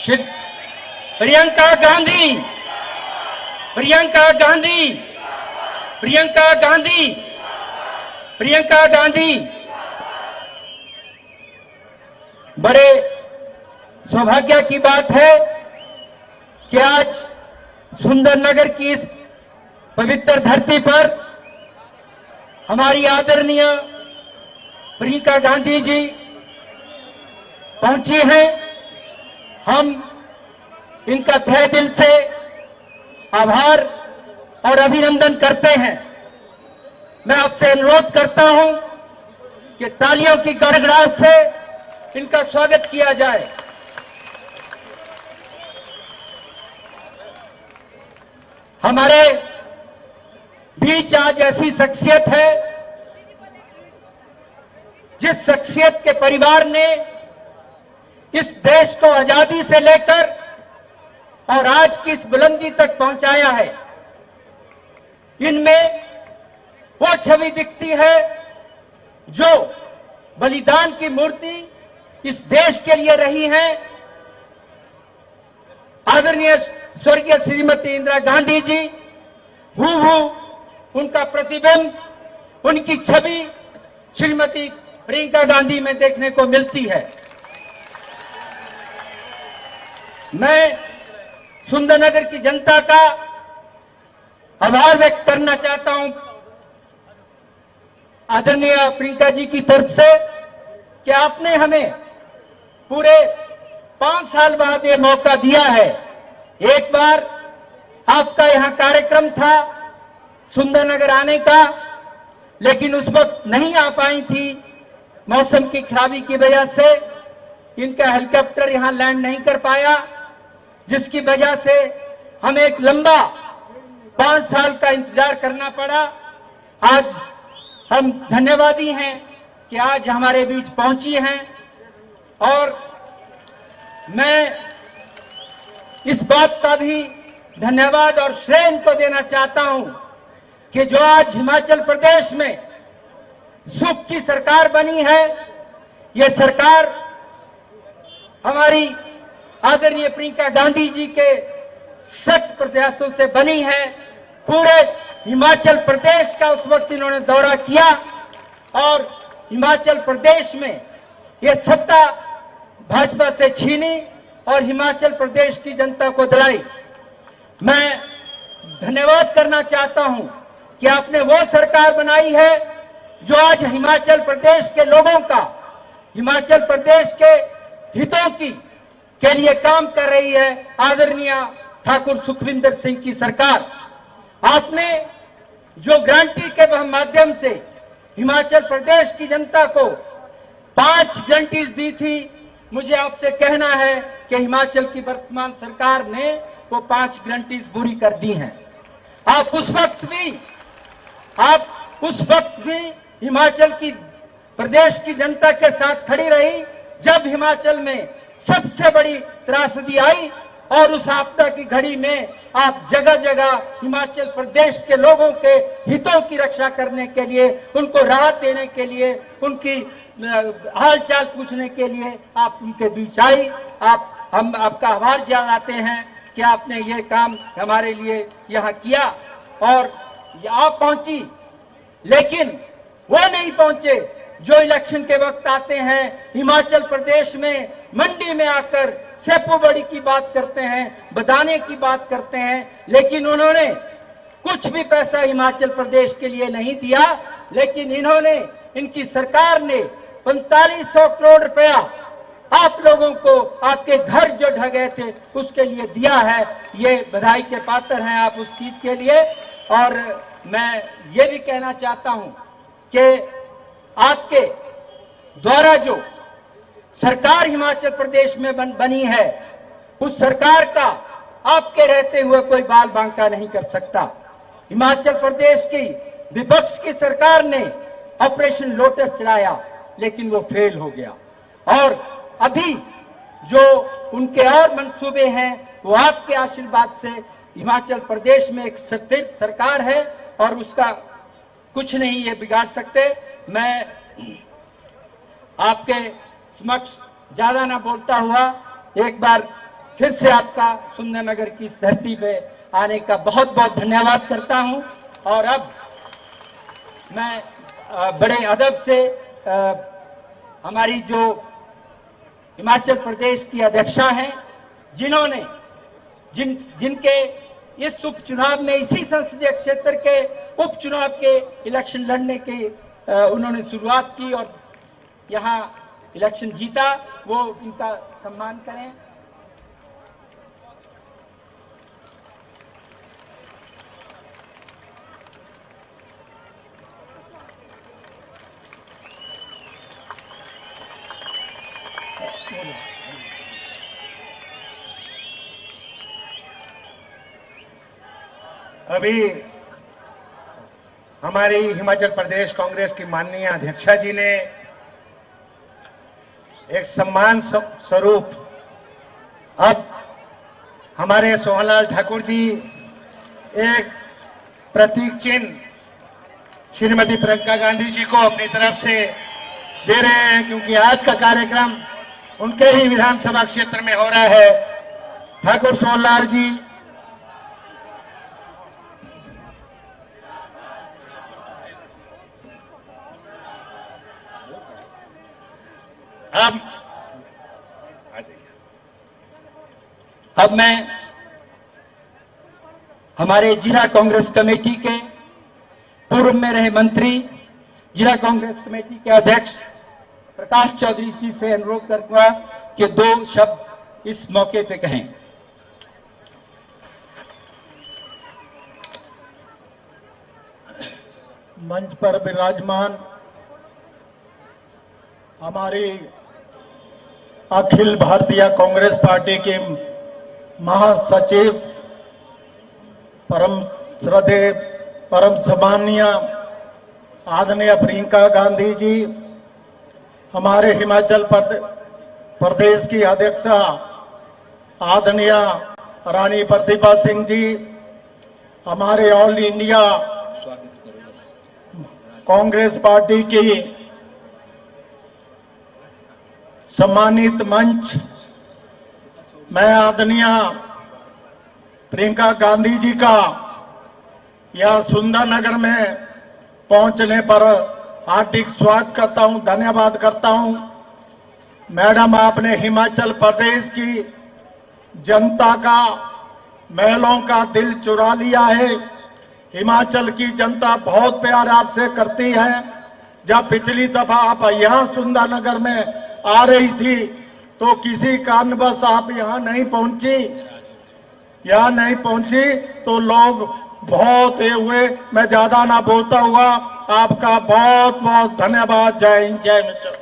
श्री प्रियंका गांधी, प्रियंका गांधी, प्रियंका गांधी, प्रियंका गांधी। बड़े सौभाग्य की बात है कि आज सुंदरनगर की इस पवित्र धरती पर हमारी आदरणीय प्रियंका गांधी जी पहुंची हैं। हम इनका तहे दिल से आभार और अभिनंदन करते हैं। मैं आपसे अनुरोध करता हूं कि तालियों की गड़गड़ाहट से इनका स्वागत किया जाए। हमारे बीच आज ऐसी शख्सियत है जिस शख्सियत के परिवार ने इस देश को आजादी से लेकर और आज की इस बुलंदी तक पहुंचाया है। इनमें वो छवि दिखती है जो बलिदान की मूर्ति इस देश के लिए रही है। आदरणीय स्वर्गीय श्रीमती इंदिरा गांधी जी, हूबहू उनका प्रतिबिंब, उनकी छवि श्रीमती प्रियंका गांधी में देखने को मिलती है। मैं सुंदरनगर की जनता का आभार व्यक्त करना चाहता हूं आदरणीय प्रियंका जी की तरफ से कि आपने हमें पूरे 5 साल बाद ये मौका दिया है। एक बार आपका यहां कार्यक्रम था सुंदरनगर आने का, लेकिन उस वक्त नहीं आ पाई थी मौसम की खराबी की वजह से। इनका हेलीकॉप्टर यहां लैंड नहीं कर पाया, जिसकी वजह से हमें एक लंबा 5 साल का इंतजार करना पड़ा। आज हम धन्यवादी हैं कि आज हमारे बीच पहुंची हैं और मैं इस बात का भी धन्यवाद और श्रेय इनको देना चाहता हूं कि जो आज हिमाचल प्रदेश में सुख की सरकार बनी है, ये सरकार हमारी आदरणीय प्रियंका गांधी जी के सख्त प्रयासों से बनी है। पूरे हिमाचल प्रदेश का उस वक्त इन्होंने दौरा किया और हिमाचल प्रदेश में ये सत्ता भाजपा से छीनी और हिमाचल प्रदेश की जनता को दिलाई। मैं धन्यवाद करना चाहता हूं कि आपने वो सरकार बनाई है जो आज हिमाचल प्रदेश के लोगों का, हिमाचल प्रदेश के हितों के लिए काम कर रही है। आदरणीय ठाकुर सुखविंदर सिंह की सरकार, आपने जो गारंटी के माध्यम से हिमाचल प्रदेश की जनता को 5 गारंटीज दी थी, मुझे आपसे कहना है कि हिमाचल की वर्तमान सरकार ने वो 5 गारंटीज पूरी कर दी हैं। आप उस वक्त भी हिमाचल की प्रदेश की जनता के साथ खड़ी रही जब हिमाचल में सबसे बड़ी त्रासदी आई, और उस आपदा की घड़ी में आप जगह जगह हिमाचल प्रदेश के लोगों के हितों की रक्षा करने के लिए, उनको राहत देने के लिए, उनकी हालचाल पूछने के लिए आप उनके बीच आई। हम आपका आभार जताते हैं कि आपने ये काम हमारे लिए यहाँ किया और आप पहुंची। लेकिन वो नहीं पहुंचे जो इलेक्शन के वक्त आते हैं, हिमाचल प्रदेश में मंडी में आकर सेपो बड़ी की बात करते हैं, बदाने की बात करते हैं, लेकिन उन्होंने कुछ भी पैसा हिमाचल प्रदेश के लिए नहीं दिया। लेकिन इन्होंने, इनकी सरकार ने 4500 करोड़ रुपया आप लोगों को, आपके घर जो ढह गए थे उसके लिए दिया है। ये बधाई के पात्र हैं आप उस चीज के लिए। और मैं ये भी कहना चाहता हूं कि आपके द्वारा जो सरकार हिमाचल प्रदेश में बनी है, उस सरकार का आपके रहते हुए कोई बाल बांका नहीं कर सकता। हिमाचल प्रदेश की विपक्ष की सरकार ने ऑपरेशन लोटस चलाया, लेकिन वो फेल हो गया। और अभी जो उनके और मंसूबे हैं, वो आपके आशीर्वाद से हिमाचल प्रदेश में एक स्थिर सरकार है और उसका कुछ नहीं ये बिगाड़ सकते। मैं आपके समक्ष ज्यादा ना बोलता हुआ एक बार फिर से आपका सुंदरनगर की इस धरती पे आने का बहुत बहुत धन्यवाद करता हूं। और अब मैं बड़े अदब से हमारी जो हिमाचल प्रदेश की अध्यक्षा हैं, जिन्होंने जिनके इस उपचुनाव में, इसी संसदीय क्षेत्र के उपचुनाव के इलेक्शन लड़ने के उन्होंने शुरुआत की और यहाँ इलेक्शन जीता, वो इनका सम्मान करें। अभी हमारी हिमाचल प्रदेश कांग्रेस की माननीय अध्यक्षा जी ने एक सम्मान स्वरूप अब हमारे सोहनलाल ठाकुर जी एक प्रतीक चिन्ह श्रीमती प्रियंका गांधी जी को अपनी तरफ से दे रहे हैं, क्योंकि आज का कार्यक्रम उनके ही विधानसभा क्षेत्र में हो रहा है। ठाकुर सोहनलाल जी, अब मैं हमारे जिला कांग्रेस कमेटी के पूर्व में रहे मंत्री, जिला कांग्रेस कमेटी के अध्यक्ष प्रकाश चौधरी जी से अनुरोध करूंगा कि 2 शब्द इस मौके पे कहें। मंच पर विराजमान हमारी अखिल भारतीय कांग्रेस पार्टी के महासचिव, परम श्रद्धेय, परम सम्मानीय आदरणीय प्रियंका गांधी जी, हमारे हिमाचल प्रदेश की अध्यक्षा आदरणीय रानी प्रतिभा सिंह जी, हमारे ऑल इंडिया कांग्रेस पार्टी की सम्मानित मंच, मैं आदरणीय प्रियंका गांधी जी का यह सुंदरनगर में पहुंचने पर हार्दिक स्वागत करता हूं, धन्यवाद करता हूं। मैडम, आपने हिमाचल प्रदेश की जनता का, महलों का दिल चुरा लिया है। हिमाचल की जनता बहुत प्यार आपसे करती है। जब पिछली दफा आप यहाँ सुंदरनगर में आ रही थी तो किसी कारणवश आप यहाँ नहीं पहुंची, तो लोग बहुत हुए। मैं ज्यादा ना बोलता हुआ आपका बहुत बहुत धन्यवाद। जय हिंद, जय मित्र।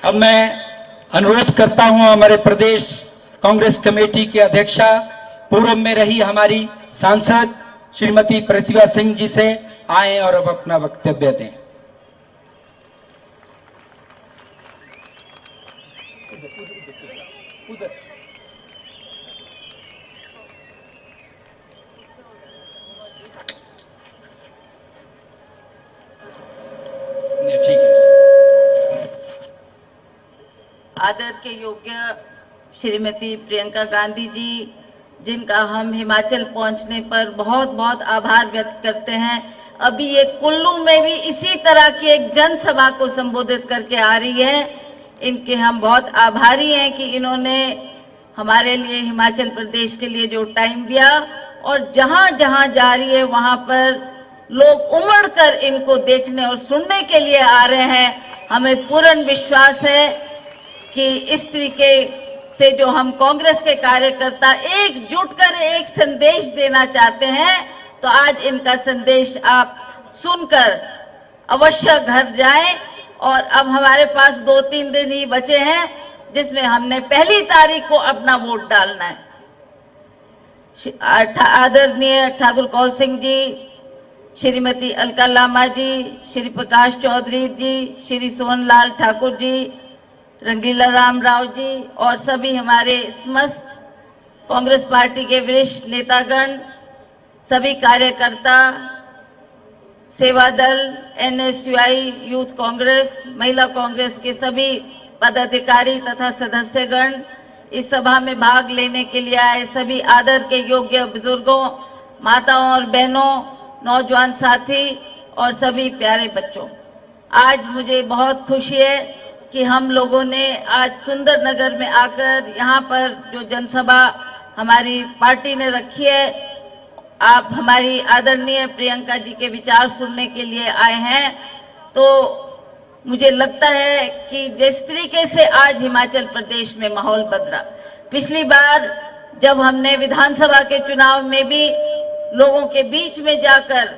अब मैं अनुरोध करता हूं हमारे प्रदेश कांग्रेस कमेटी के अध्यक्षा, पूर्व में रही हमारी सांसद श्रीमती प्रतिभा सिंह जी से आए और अब अपना वक्तव्य दें। ठीक है। आदर के योग्य श्रीमती प्रियंका गांधी जी, जिनका हम हिमाचल पहुंचने पर बहुत बहुत आभार व्यक्त करते हैं। अभी ये कुल्लू में भी इसी तरह की एक जनसभा को संबोधित करके आ रही है। इनके हम बहुत आभारी हैं कि इन्होंने हमारे लिए, हिमाचल प्रदेश के लिए जो टाइम दिया, और जहां जहां जा रही है वहां पर लोग उमड़कर इनको देखने और सुनने के लिए आ रहे हैं। हमें पूर्ण विश्वास है कि इस तरीके से जो हम कांग्रेस के कार्यकर्ता एकजुट कर एक संदेश देना चाहते हैं, तो आज इनका संदेश आप सुनकर अवश्य घर जाएं। और अब हमारे पास 2-3 दिन ही बचे हैं, जिसमें हमने 1 तारीख को अपना वोट डालना है। आदरणीय ठाकुर कौल सिंह जी, श्रीमती अलका लामा जी, श्री प्रकाश चौधरी जी, श्री सोहनलाल ठाकुर जी, रंगीला राम राव जी और सभी हमारे समस्त कांग्रेस पार्टी के वरिष्ठ नेतागण, सभी कार्यकर्ता, सेवा दल, एनएसयूआई, यूथ कांग्रेस, महिला कांग्रेस के सभी पदाधिकारी तथा सदस्यगण, इस सभा में भाग लेने के लिए आए सभी आदर के योग्य बुजुर्गों, माताओं और बहनों, नौजवान साथी और सभी प्यारे बच्चों, आज मुझे बहुत खुशी है कि हम लोगों ने आज सुंदर नगर में आकर यहाँ पर जो जनसभा हमारी पार्टी ने रखी है, आप हमारी आदरणीय प्रियंका जी के विचार सुनने के लिए आए हैं। तो मुझे लगता है कि जिस तरीके से आज हिमाचल प्रदेश में माहौल बदला, पिछली बार जब हमने विधानसभा के चुनाव में भी लोगों के बीच में जाकर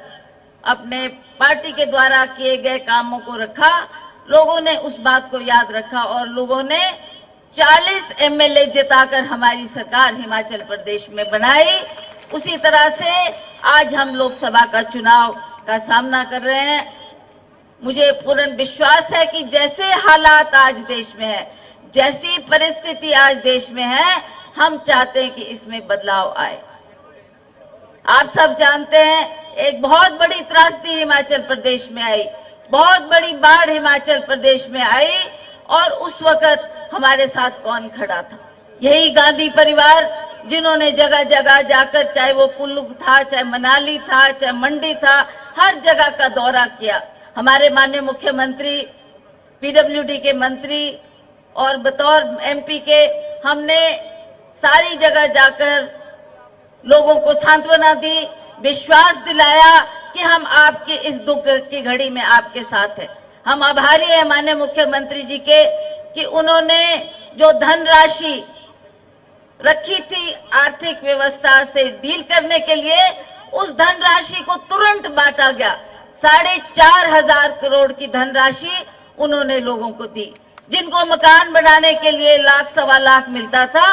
अपने पार्टी के द्वारा किए गए कामों को रखा, लोगों ने उस बात को याद रखा और लोगों ने 40 एमएलए जिताकर हमारी सरकार हिमाचल प्रदेश में बनाई। उसी तरह से आज हम लोकसभा का चुनाव का सामना कर रहे हैं। मुझे पूर्ण विश्वास है कि जैसे हालात आज देश में है, जैसी परिस्थिति आज देश में है, हम चाहते हैं कि इसमें बदलाव आए। आप सब जानते हैं एक बहुत बड़ी त्रासदी हिमाचल प्रदेश में आई, बहुत बड़ी बाढ़ हिमाचल प्रदेश में आई और उस वक्त हमारे साथ कौन खड़ा था? यही गांधी परिवार, जिन्होंने जगह जगह जाकर, चाहे वो कुल्लू था, चाहे मनाली था, चाहे मंडी था, हर जगह का दौरा किया। हमारे माननीय मुख्यमंत्री, पीडब्ल्यूडी के मंत्री और बतौर एमपी के हमने सारी जगह जाकर लोगों को सांत्वना दी, विश्वास दिलाया कि हम आपके इस दुख की घड़ी में आपके साथ हैं। हम आभारी हैं माननीय मुख्यमंत्री जी के कि उन्होंने जो धनराशि रखी थी आर्थिक व्यवस्था से डील करने के लिए, उस धनराशि को तुरंत बांटा गया। 4,500 करोड़ की धनराशि उन्होंने लोगों को दी। जिनको मकान बनाने के लिए लाख सवा लाख मिलता था,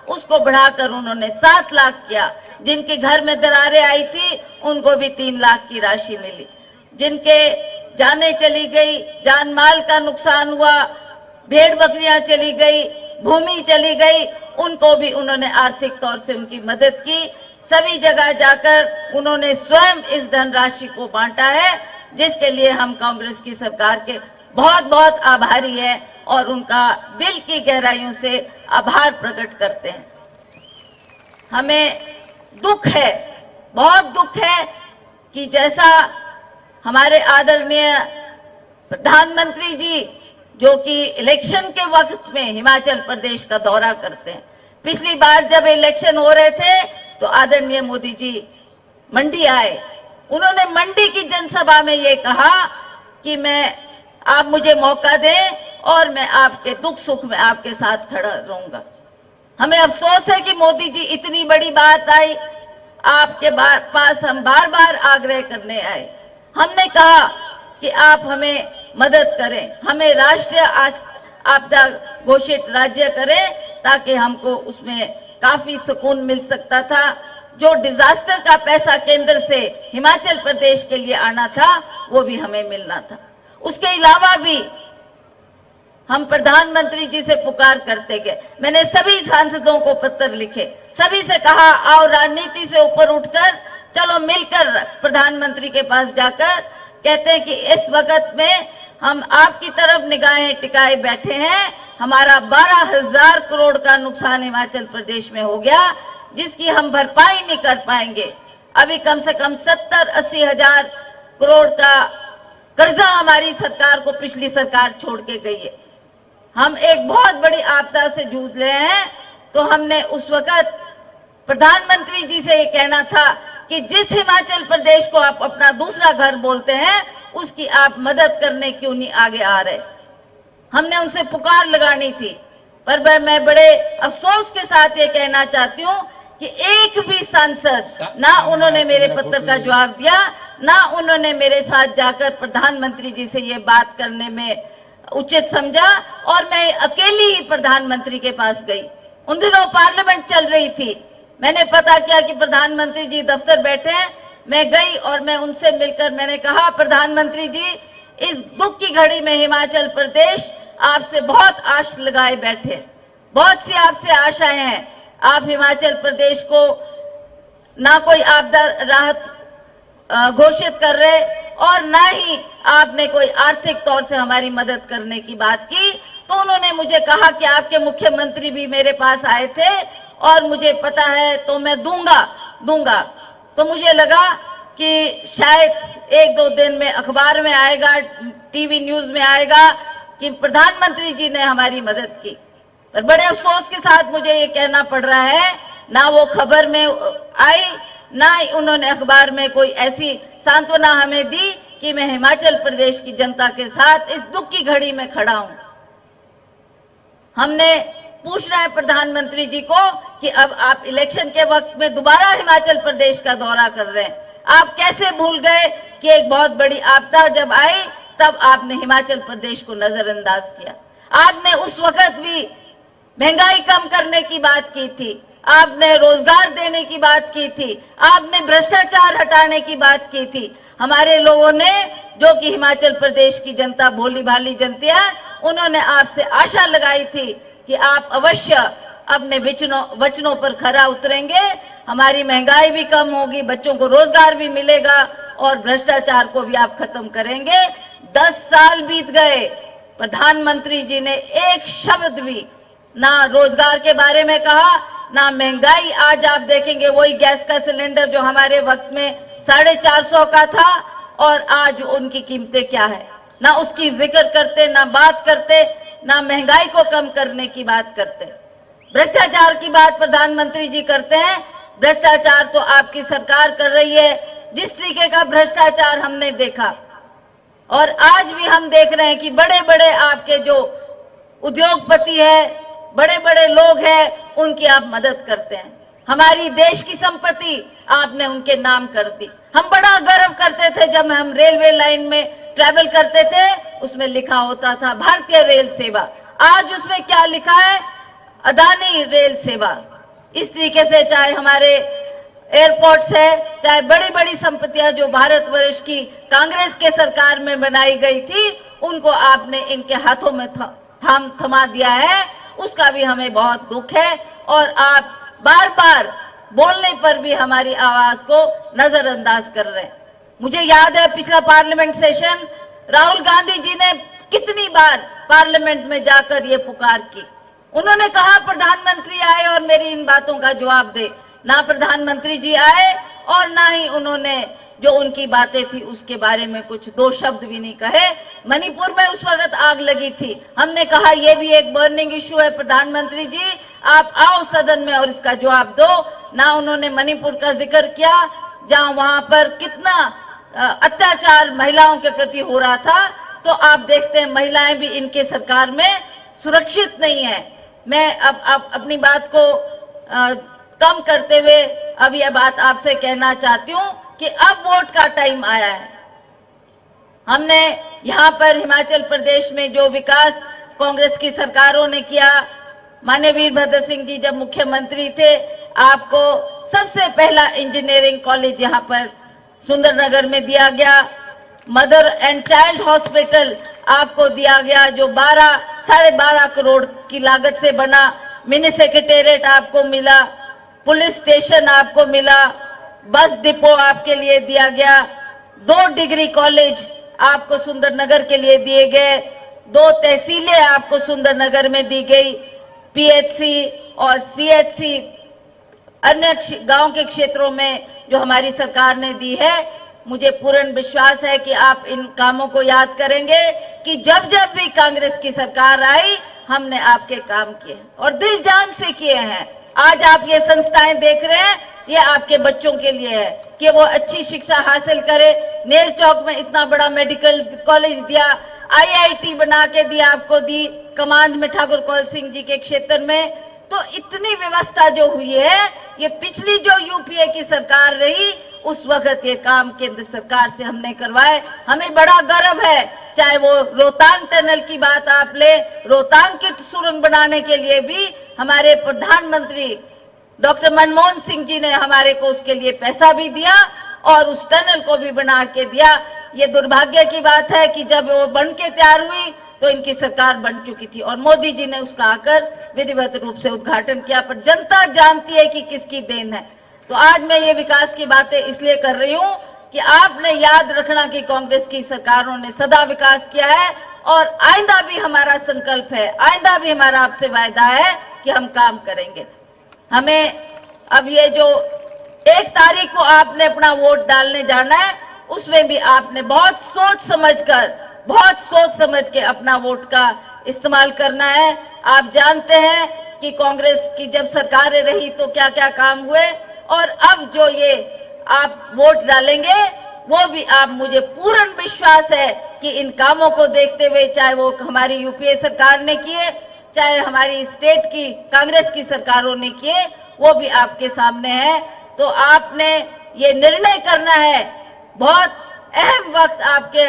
उसको बढ़ाकर उन्होंने 7 लाख किया। जिनके घर में दरारें आई थी, उनको भी 3 लाख की राशि मिली। जिनके जाने चली गई, जान माल का नुकसान हुआ, भेड़ बकरियां चली गई, भूमि चली गई, उनको भी उन्होंने आर्थिक तौर से उनकी मदद की। सभी जगह जाकर उन्होंने स्वयं इस धनराशि को बांटा है, जिसके लिए हम कांग्रेस की सरकार के बहुत बहुत आभारी हैं और उनका दिल की गहराइयों से आभार प्रकट करते हैं। हमें दुख है, बहुत दुख है कि जैसा हमारे आदरणीय प्रधानमंत्री जी, जो कि इलेक्शन के वक्त में हिमाचल प्रदेश का दौरा करते हैं, पिछली बार जब इलेक्शन हो रहे थे तो आदरणीय मोदी जी मंडी आए। उन्होंने मंडी की जनसभा में ये कहा कि आप मुझे मौका दें और मैं आपके दुख सुख में आपके साथ खड़ा रहूंगा। हमें अफसोस है कि मोदी जी इतनी बड़ी बात आई, आपके पास हम बार बार आग्रह करने आए। हमने कहा कि आप हमें मदद करें, हमें राष्ट्रीय आपदा घोषित राज्य करें, ताकि हमको उसमें काफी सुकून मिल सकता था। जो डिजास्टर का पैसा केंद्र से हिमाचल प्रदेश के लिए आना था, वो भी हमें मिलना था। उसके अलावा भी हम प्रधानमंत्री जी से पुकार करते गए। मैंने सभी सांसदों को पत्र लिखे, सभी से कहा आओ राजनीति से ऊपर उठकर चलो मिलकर प्रधानमंत्री के पास जाकर कहते हैं कि इस वक्त में हम आपकी तरफ निगाहें टिकाए बैठे हैं। हमारा 12,000 करोड़ का नुकसान हिमाचल प्रदेश में हो गया, जिसकी हम भरपाई नहीं कर पाएंगे। अभी कम से कम 70-80 हजार करोड़ का कर्जा हमारी सरकार को पिछली सरकार छोड़ के गई है। हम एक बहुत बड़ी आपदा से जूझ रहे हैं। तो हमने उस वक्त प्रधानमंत्री जी से ये कहना था कि जिस हिमाचल प्रदेश को आप अपना दूसरा घर बोलते हैं, उसकी आप मदद करने क्यों नहीं आगे आ रहे। हमने उनसे पुकार लगानी थी। पर मैं बड़े अफसोस के साथ ये कहना चाहती हूँ कि एक भी सांसद ना उन्होंने मेरे पत्र का जवाब दिया, ना उन्होंने मेरे साथ जाकर प्रधानमंत्री जी से ये बात करने में उचित समझा। और मैं अकेली ही प्रधानमंत्री के पास गई। उन दिनों पार्लियामेंट चल रही थी। मैंने पता किया कि प्रधानमंत्री जी दफ्तर बैठे हैं। मैं गई और मैं उनसे मिलकर मैंने कहा, प्रधानमंत्री जी, इस दुख की घड़ी में हिमाचल प्रदेश आपसे बहुत आश लगाए बैठे, बहुत सी आपसे आशाएं हैं। आप हिमाचल प्रदेश को ना कोई आपदा राहत घोषित कर रहे और ना ही आपने कोई आर्थिक तौर से हमारी मदद करने की बात की। तो उन्होंने मुझे कहा कि आपके मुख्यमंत्री भी मेरे पास आए थे और मुझे पता है तो मैं दूंगा। तो मुझे लगा कि शायद एक दो दिन में अखबार में आएगा, टीवी न्यूज में आएगा कि प्रधानमंत्री जी ने हमारी मदद की। पर बड़े अफसोस के साथ मुझे ये कहना पड़ रहा है, ना वो खबर में आई, ना ही उन्होंने अखबार में कोई ऐसी सांत्वना हमें दी कि मैं हिमाचल प्रदेश की जनता के साथ इस दुख की घड़ी में खड़ा हूं। हमने पूछना है प्रधानमंत्री जी को कि अब आप इलेक्शन के वक्त में दोबारा हिमाचल प्रदेश का दौरा कर रहे हैं, आप कैसे भूल गए कि एक बहुत बड़ी आपदा जब आई तब आपने हिमाचल प्रदेश को नजरअंदाज किया। आपने उस वक्त भी महंगाई कम करने की बात की थी, आपने रोजगार देने की बात की थी, आपने भ्रष्टाचार हटाने की बात की थी। हमारे लोगों ने, जो कि हिमाचल प्रदेश की जनता भोली भाली जनता है, उन्होंने आपसे आशा लगाई थी कि आप अवश्य अपने वचनों पर खरा उतरेंगे, हमारी महंगाई भी कम होगी, बच्चों को रोजगार भी मिलेगा और भ्रष्टाचार को भी आप खत्म करेंगे। 10 साल बीत गए, प्रधानमंत्री जी ने एक शब्द भी ना रोजगार के बारे में कहा, ना महंगाई। आज आप देखेंगे वही गैस का सिलेंडर जो हमारे वक्त में 450 का था और आज उनकी कीमतें क्या है, ना उसकी जिक्र करते, ना बात करते, ना महंगाई को कम करने की बात करते। भ्रष्टाचार की बात प्रधानमंत्री जी करते हैं, भ्रष्टाचार तो आपकी सरकार कर रही है। जिस तरीके का भ्रष्टाचार हमने देखा और आज भी हम देख रहे हैं कि बड़े बड़े आपके जो उद्योगपति है, बड़े बड़े लोग हैं, उनकी आप मदद करते हैं। हमारी देश की संपत्ति आपने उनके नाम कर दी। हम बड़ा गर्व करते थे जब हम रेलवे लाइन में ट्रैवल करते थे, उसमें लिखा होता था भारतीय रेल सेवा। आज उसमें क्या लिखा है? अदानी रेल सेवा। इस तरीके से चाहे हमारे एयरपोर्ट्स है, चाहे बड़ी बड़ी संपत्तियां जो भारतवर्ष की कांग्रेस के सरकार में बनाई गई थी, उनको आपने इनके हाथों में थमा दिया है। उसका भी हमें बहुत दुख है और आप बार बार बोलने पर भी हमारी आवाज को नजरअंदाज कर रहे हैं। मुझे याद है पिछला पार्लियामेंट सेशन, राहुल गांधी जी ने कितनी बार पार्लियामेंट में जाकर ये पुकार की। उन्होंने कहा प्रधानमंत्री आए और मेरी इन बातों का जवाब दे। ना प्रधानमंत्री जी आए और ना ही उन्होंने जो उनकी बातें थी उसके बारे में कुछ दो शब्द भी नहीं कहे। मणिपुर में उस वक्त आग लगी थी, हमने कहा यह भी एक बर्निंग इश्यू है, प्रधानमंत्री जी आप आओ सदन में और इसका जवाब दो। ना उन्होंने मणिपुर का जिक्र किया, जहां वहां पर कितना अत्याचार महिलाओं के प्रति हो रहा था। तो आप देखते हैं महिलाएं भी इनके सरकार में सुरक्षित नहीं है। मैं अब अपनी बात को कम करते हुए अब यह बात आपसे कहना चाहती हूं कि अब वोट का टाइम आया है। हमने यहाँ पर हिमाचल प्रदेश में जो विकास कांग्रेस की सरकारों ने किया, माननीय वीरभद्र सिंह जी जब मुख्यमंत्री थे, आपको सबसे पहला इंजीनियरिंग कॉलेज यहाँ पर सुंदरनगर में दिया गया। मदर एंड चाइल्ड हॉस्पिटल आपको दिया गया जो 12.5 करोड़ की लागत से बना। मिनी सेक्रेटेरिएट आपको मिला, पुलिस स्टेशन आपको मिला, बस डिपो आपके लिए दिया गया, 2 डिग्री कॉलेज आपको सुंदरनगर के लिए दिए गए, 2 तहसीलें आपको सुंदरनगर में दी गई, पीएचसी और सीएचसी अन्य गांव के क्षेत्रों में जो हमारी सरकार ने दी है। मुझे पूर्ण विश्वास है कि आप इन कामों को याद करेंगे कि जब जब भी कांग्रेस की सरकार आई हमने आपके काम किए और दिल जान से किए हैं। आज आप ये संस्थाएं देख रहे हैं, ये आपके बच्चों के लिए है कि वो अच्छी शिक्षा हासिल करे। नेर चौक में इतना बड़ा मेडिकल कॉलेज दिया, आईआईटी बना के दिया, आपको दी कमांड में ठाकुर कौल सिंह जी के क्षेत्र में। तो इतनी व्यवस्था जो हुई है, ये पिछली जो यूपीए की सरकार रही उस वक्त ये काम केंद्र सरकार से हमने करवाए। हमें बड़ा गर्व है, चाहे वो रोहतांग टनल की बात आप ले, रोहतांग की सुरंग बनाने के लिए भी हमारे प्रधानमंत्री डॉक्टर मनमोहन सिंह जी ने हमारे को उसके लिए पैसा भी दिया और उस टनल को भी बना के दिया। ये दुर्भाग्य की बात है कि जब वो बन के तैयार हुई तो इनकी सरकार बन चुकी थी और मोदी जी ने उसका आकर विधिवत रूप से उद्घाटन किया, पर जनता जानती है कि किसकी देन है। तो आज मैं ये विकास की बातें इसलिए कर रही हूँ कि आपने याद रखना कि कांग्रेस की सरकारों ने सदा विकास किया है और आइंदा भी हमारा संकल्प है, आइंदा भी हमारा आपसे वायदा है कि हम काम करेंगे। हमें अब ये जो 1 तारीख को आपने अपना वोट डालने जाना है, उसमें भी आपने बहुत सोच समझ के अपना वोट का इस्तेमाल करना है। आप जानते हैं कि कांग्रेस की जब सरकारें रही तो क्या क्या काम हुए, और अब जो ये आप वोट डालेंगे वो भी आप, मुझे पूर्ण विश्वास है कि इन कामों को देखते हुए, चाहे वो हमारी यूपीए सरकार ने किए, चाहे हमारी स्टेट की कांग्रेस की सरकारों ने किए, वो भी आपके सामने है। तो आपने ये निर्णय करना है, बहुत अहम वक्त आपके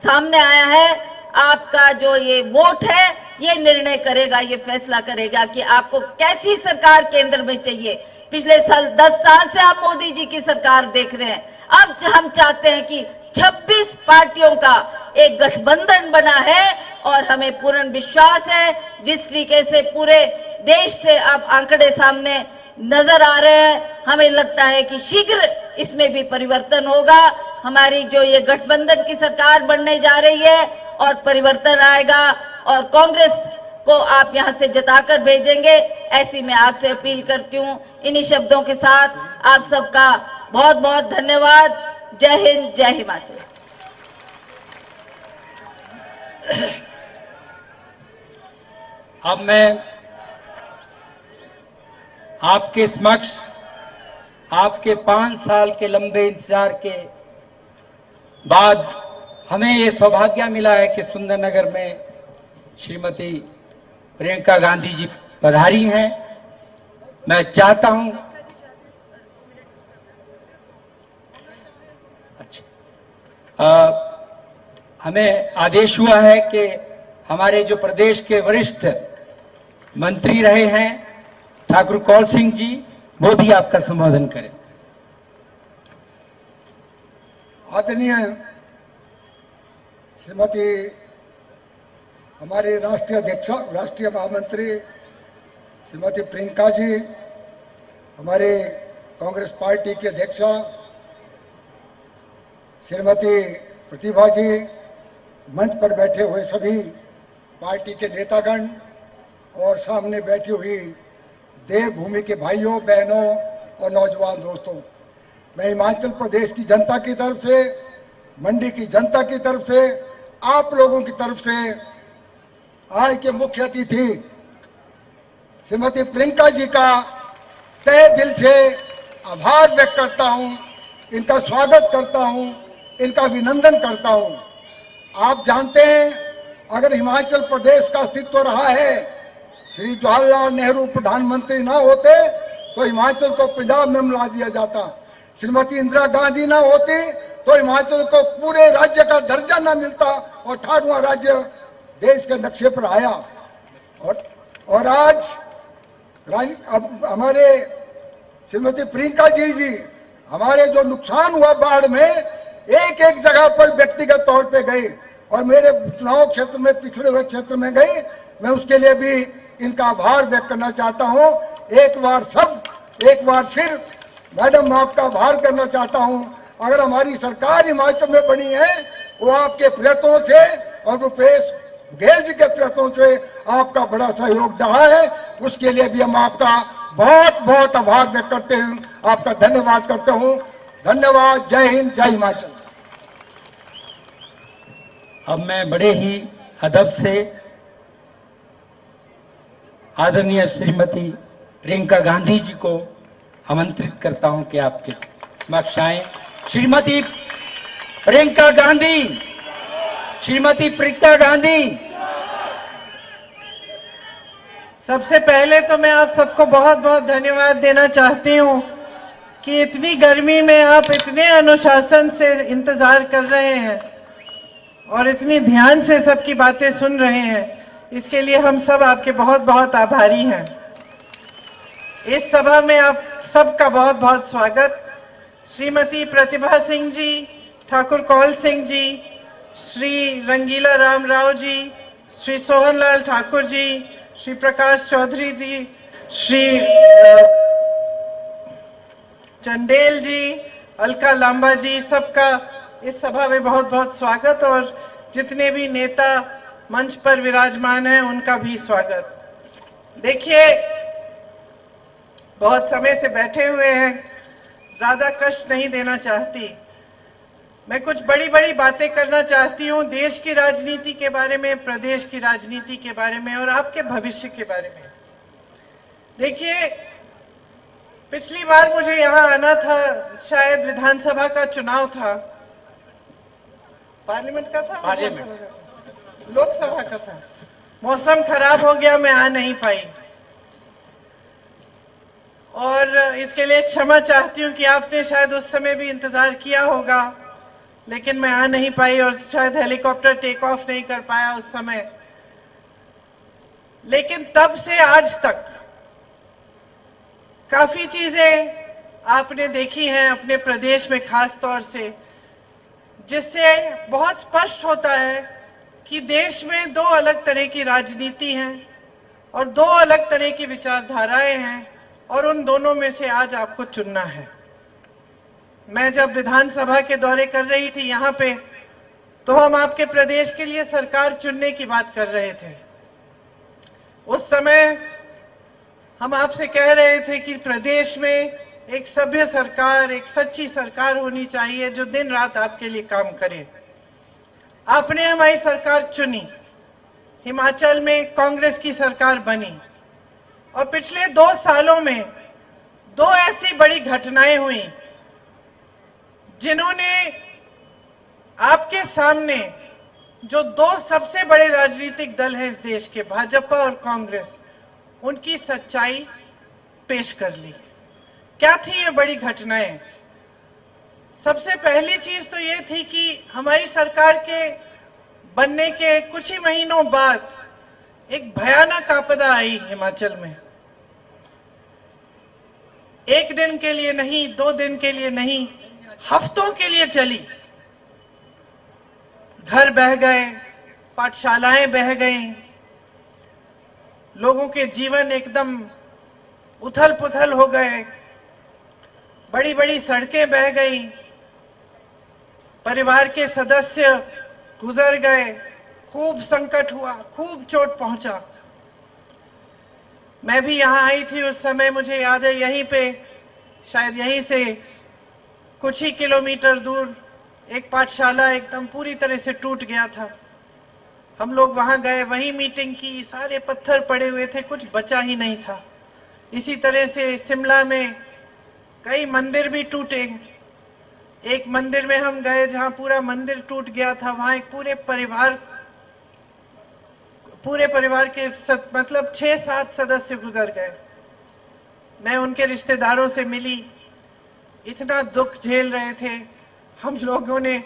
सामने आया है। आपका जो ये वोट है ये निर्णय करेगा, ये फैसला करेगा कि आपको कैसी सरकार केंद्र में चाहिए। पिछले साल 10 साल से आप मोदी जी की सरकार देख रहे हैं। अब हम चाहते हैं कि 26 पार्टियों का एक गठबंधन बना है, और हमें पूर्ण विश्वास है जिस तरीके से पूरे देश से अब आंकड़े सामने नजर आ रहे हैं, हमें लगता है कि शीघ्र इसमें भी परिवर्तन होगा। हमारी जो ये गठबंधन की सरकार बनने जा रही है और परिवर्तन आएगा, और कांग्रेस को आप यहां से जताकर भेजेंगे, ऐसी मैं आपसे अपील करती हूं। इन्हीं शब्दों के साथ आप सबका बहुत बहुत धन्यवाद। जय हिंद, जय हिमाचल। अब मैं आपके समक्ष आपके 5 साल के लंबे इंतजार के बाद हमें ये सौभाग्य मिला है कि सुंदरनगर में श्रीमती प्रियंका गांधी जी पधारी हैं। मैं चाहता हूं, हमें आदेश हुआ है कि हमारे जो प्रदेश के वरिष्ठ मंत्री रहे हैं ठाकुर कौल सिंह जी, वो भी आपका संबोधन करें। आदरणीय श्रीमती हमारी राष्ट्रीय अध्यक्ष, राष्ट्रीय महामंत्री श्रीमती प्रियंका जी, हमारे कांग्रेस पार्टी की अध्यक्षा श्रीमती प्रतिभा जी, मंच पर बैठे हुए सभी पार्टी के नेतागण और सामने बैठी हुई देवभूमि के भाइयों बहनों और नौजवान दोस्तों, मैं हिमाचल प्रदेश की जनता की तरफ से, मंडी की जनता की तरफ से, आप लोगों की तरफ से आज के मुख्य अतिथि श्रीमती प्रियंका जी का तहे दिल से आभार व्यक्त करता हूं, इनका स्वागत करता हूं, इनका अभिनंदन करता हूं। आप जानते हैं, अगर हिमाचल प्रदेश का अस्तित्व रहा है, श्री जवाहरलाल नेहरू प्रधानमंत्री ना होते तो हिमाचल को पंजाब में मिला दिया जाता, श्रीमती इंदिरा गांधी ना होती तो हिमाचल को पूरे राज्य का दर्जा ना मिलता और 18वां राज्य देश के नक्शे पर आया। और आज हमारे श्रीमती प्रियंका जी हमारे जो नुकसान हुआ बाढ़ में, एक एक जगह पर व्यक्तिगत तौर पे गए और मेरे चुनाव क्षेत्र में, पिछड़े हुए क्षेत्र में गए। मैं उसके लिए भी इनका आभार व्यक्त करना चाहता हूं। एक बार फिर मैडम आपका आभार करना चाहता हूं। अगर हमारी सरकार हिमाचल में बनी है, वो आपके प्रयत्नों से और भूपेश बघेल जी के प्रयत्नों से आपका बड़ा सहयोग रहा है। उसके लिए भी हम आपका बहुत बहुत आभार व्यक्त करते हैं, आपका धन्यवाद करते हूं। धन्यवाद। जय हिंद, जय हिमाचल। अब मैं बड़े ही अदब से आदरणीय श्रीमती प्रियंका गांधी जी को आमंत्रित करता हूं कि आपके समक्ष आए। श्रीमती प्रियंका गांधी, श्रीमती प्रियंका गांधी। सबसे पहले तो मैं आप सबको बहुत बहुत धन्यवाद देना चाहती हूँ कि इतनी गर्मी में आप इतने अनुशासन से इंतजार कर रहे हैं और इतनी ध्यान से सबकी बातें सुन रहे हैं। इसके लिए हम सब आपके बहुत बहुत आभारी हैं। इस सभा में आप सबका बहुत बहुत स्वागत। श्रीमती प्रतिभा सिंह जी, ठाकुर कौल सिंह जी, श्री रंगीला राम राव जी, श्री सोहनलाल ठाकुर जी, श्री प्रकाश चौधरी जी, श्री चंडेल जी, अलका लांबा जी, सबका इस सभा में बहुत बहुत स्वागत। और जितने भी नेता मंच पर विराजमान हैं उनका भी स्वागत। देखिए, बहुत समय से बैठे हुए हैं, ज्यादा कष्ट नहीं देना चाहती। मैं कुछ बड़ी बड़ी बातें करना चाहती हूं देश की राजनीति के बारे में, प्रदेश की राजनीति के बारे में और आपके भविष्य के बारे में। देखिए, पिछली बार मुझे यहां आना था, शायद विधानसभा का चुनाव था, पार्लियामेंट का था, पार्लियामेंट लोकसभा का था। मौसम खराब हो गया, मैं आ नहीं पाई और इसके लिए क्षमा चाहती हूं कि आपने शायद उस समय भी इंतजार किया होगा, लेकिन मैं आ नहीं पाई और शायद हेलीकॉप्टर टेक ऑफ नहीं कर पाया उस समय। लेकिन तब से आज तक काफी चीजें आपने देखी हैं अपने प्रदेश में, खास तौर से, जिससे बहुत स्पष्ट होता है कि देश में दो अलग तरह की राजनीति है और दो अलग तरह की विचारधाराएं हैं और उन दोनों में से आज आपको चुनना है। मैं जब विधानसभा के दौरे कर रही थी यहाँ पे, तो हम आपके प्रदेश के लिए सरकार चुनने की बात कर रहे थे। उस समय हम आपसे कह रहे थे कि प्रदेश में एक सभ्य सरकार, एक सच्ची सरकार होनी चाहिए जो दिन रात आपके लिए काम करे। आपने हमारी सरकार चुनी, हिमाचल में कांग्रेस की सरकार बनी और पिछले 2 सालों में 2 ऐसी बड़ी घटनाएं हुई जिन्होंने आपके सामने जो 2 सबसे बड़े राजनीतिक दल हैं इस देश के, भाजपा और कांग्रेस, उनकी सच्चाई पेश कर ली। क्या थी ये बड़ी घटनाएं? सबसे पहली चीज तो ये थी कि हमारी सरकार के बनने के कुछ ही महीनों बाद एक भयानक आपदा आई हिमाचल में। 1 दिन के लिए नहीं, 2 दिन के लिए नहीं, हफ्तों के लिए चली। घर बह गए, पाठशालाएं बह गई, लोगों के जीवन एकदम उथल पुथल हो गए, बड़ी बड़ी सड़कें बह गई, परिवार के सदस्य गुजर गए, खूब संकट हुआ, खूब चोट पहुंचा। मैं भी यहां आई थी उस समय, मुझे याद है, यहीं पे शायद यहीं से कुछ ही किलोमीटर दूर एक पाठशाला एकदम पूरी तरह से टूट गया था। हम लोग वहां गए, वहीं मीटिंग की, सारे पत्थर पड़े हुए थे, कुछ बचा ही नहीं था। इसी तरह से शिमला में कई मंदिर भी टूटे। एक मंदिर में हम गए जहां पूरा मंदिर टूट गया था, वहां एक पूरे परिवार के मतलब 6-7 सदस्य गुजर गए। मैं उनके रिश्तेदारों से मिली, इतना दुख झेल रहे थे। हम लोगों ने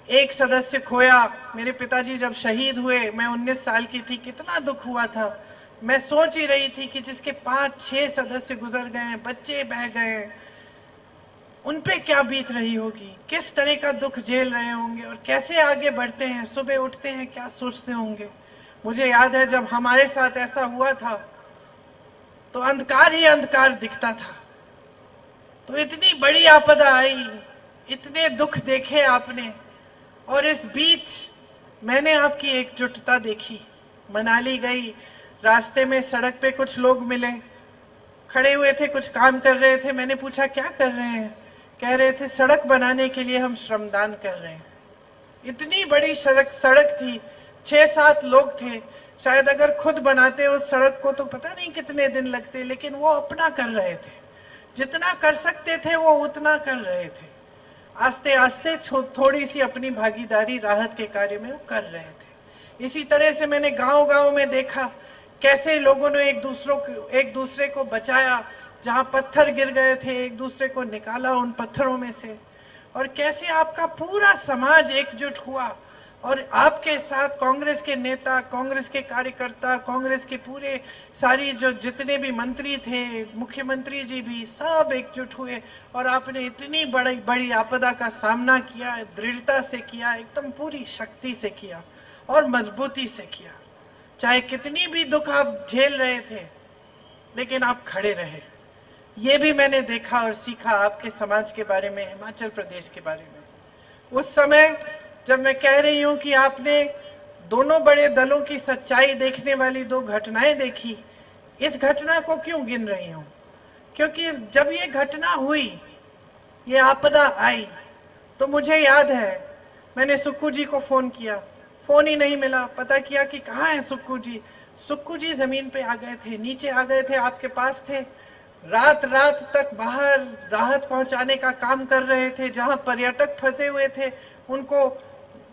एक सदस्य खोया। मेरे पिताजी जब शहीद हुए, मैं 19 साल की थी, कितना दुख हुआ था। मैं सोच ही रही थी कि जिसके 5-6 सदस्य गुजर गए, बच्चे बह गए, उन पे क्या बीत रही होगी, किस तरह का दुख झेल रहे होंगे और कैसे आगे बढ़ते हैं, सुबह उठते हैं, क्या सोचते होंगे। मुझे याद है जब हमारे साथ ऐसा हुआ था तो अंधकार ही अंधकार दिखता था। तो इतनी बड़ी आपदा आई, इतने दुख देखे आपने, और इस बीच मैंने आपकी एकजुटता देखी। मनाली गई, रास्ते में सड़क पे कुछ लोग मिले, खड़े हुए थे, कुछ काम कर रहे थे। मैंने पूछा क्या कर रहे हैं? कह रहे थे सड़क बनाने के लिए हम श्रमदान कर रहे हैं। इतनी बड़ी सड़क थी, 6-7 लोग थे। शायद अगर खुद बनाते उस सड़क को तो पता नहीं कितने दिन लगते, लेकिन वो अपना कर रहे थे। जितना कर सकते थे वो उतना कर रहे थे। आस्ते आस्ते थोड़ी सी अपनी भागीदारी राहत के कार्य में वो कर रहे थे। इसी तरह से मैंने गांव-गांव में देखा कैसे लोगों ने एक दूसरे को बचाया। जहां पत्थर गिर गए थे, एक दूसरे को निकाला उन पत्थरों में से, और कैसे आपका पूरा समाज एकजुट हुआ और आपके साथ कांग्रेस के नेता, कांग्रेस के कार्यकर्ता, कांग्रेस के पूरे सारी जो जितने भी मंत्री थे, मुख्यमंत्री जी भी, सब एकजुट हुए और आपने इतनी बड़ी आपदा का सामना किया, दृढ़ता से किया, एकदम पूरी शक्ति से किया और मजबूती से किया। चाहे कितनी भी दुख आप झेल रहे थे, लेकिन आप खड़े रहे। ये भी मैंने देखा और सीखा आपके समाज के बारे में, हिमाचल प्रदेश के बारे में। उस समय जब मैं कह रही हूं कि आपने दोनों बड़े दलों की सच्चाई देखने वाली दो घटनाएं देखी, इस घटना को क्यों गिन रही हूं? क्योंकि जब ये घटना हुई, ये आपदा आई, तो मुझे याद है मैंने सुक्खू जी को फोन किया, फोन ही नहीं मिला। पता किया कि कहाँ है सुक्खू जी। सुक्खू जी जमीन पे आ गए थे, नीचे आ गए थे, आपके पास थे। रात रात तक बाहर राहत पहुंचाने का काम कर रहे थे। जहां पर्यटक फंसे हुए थे उनको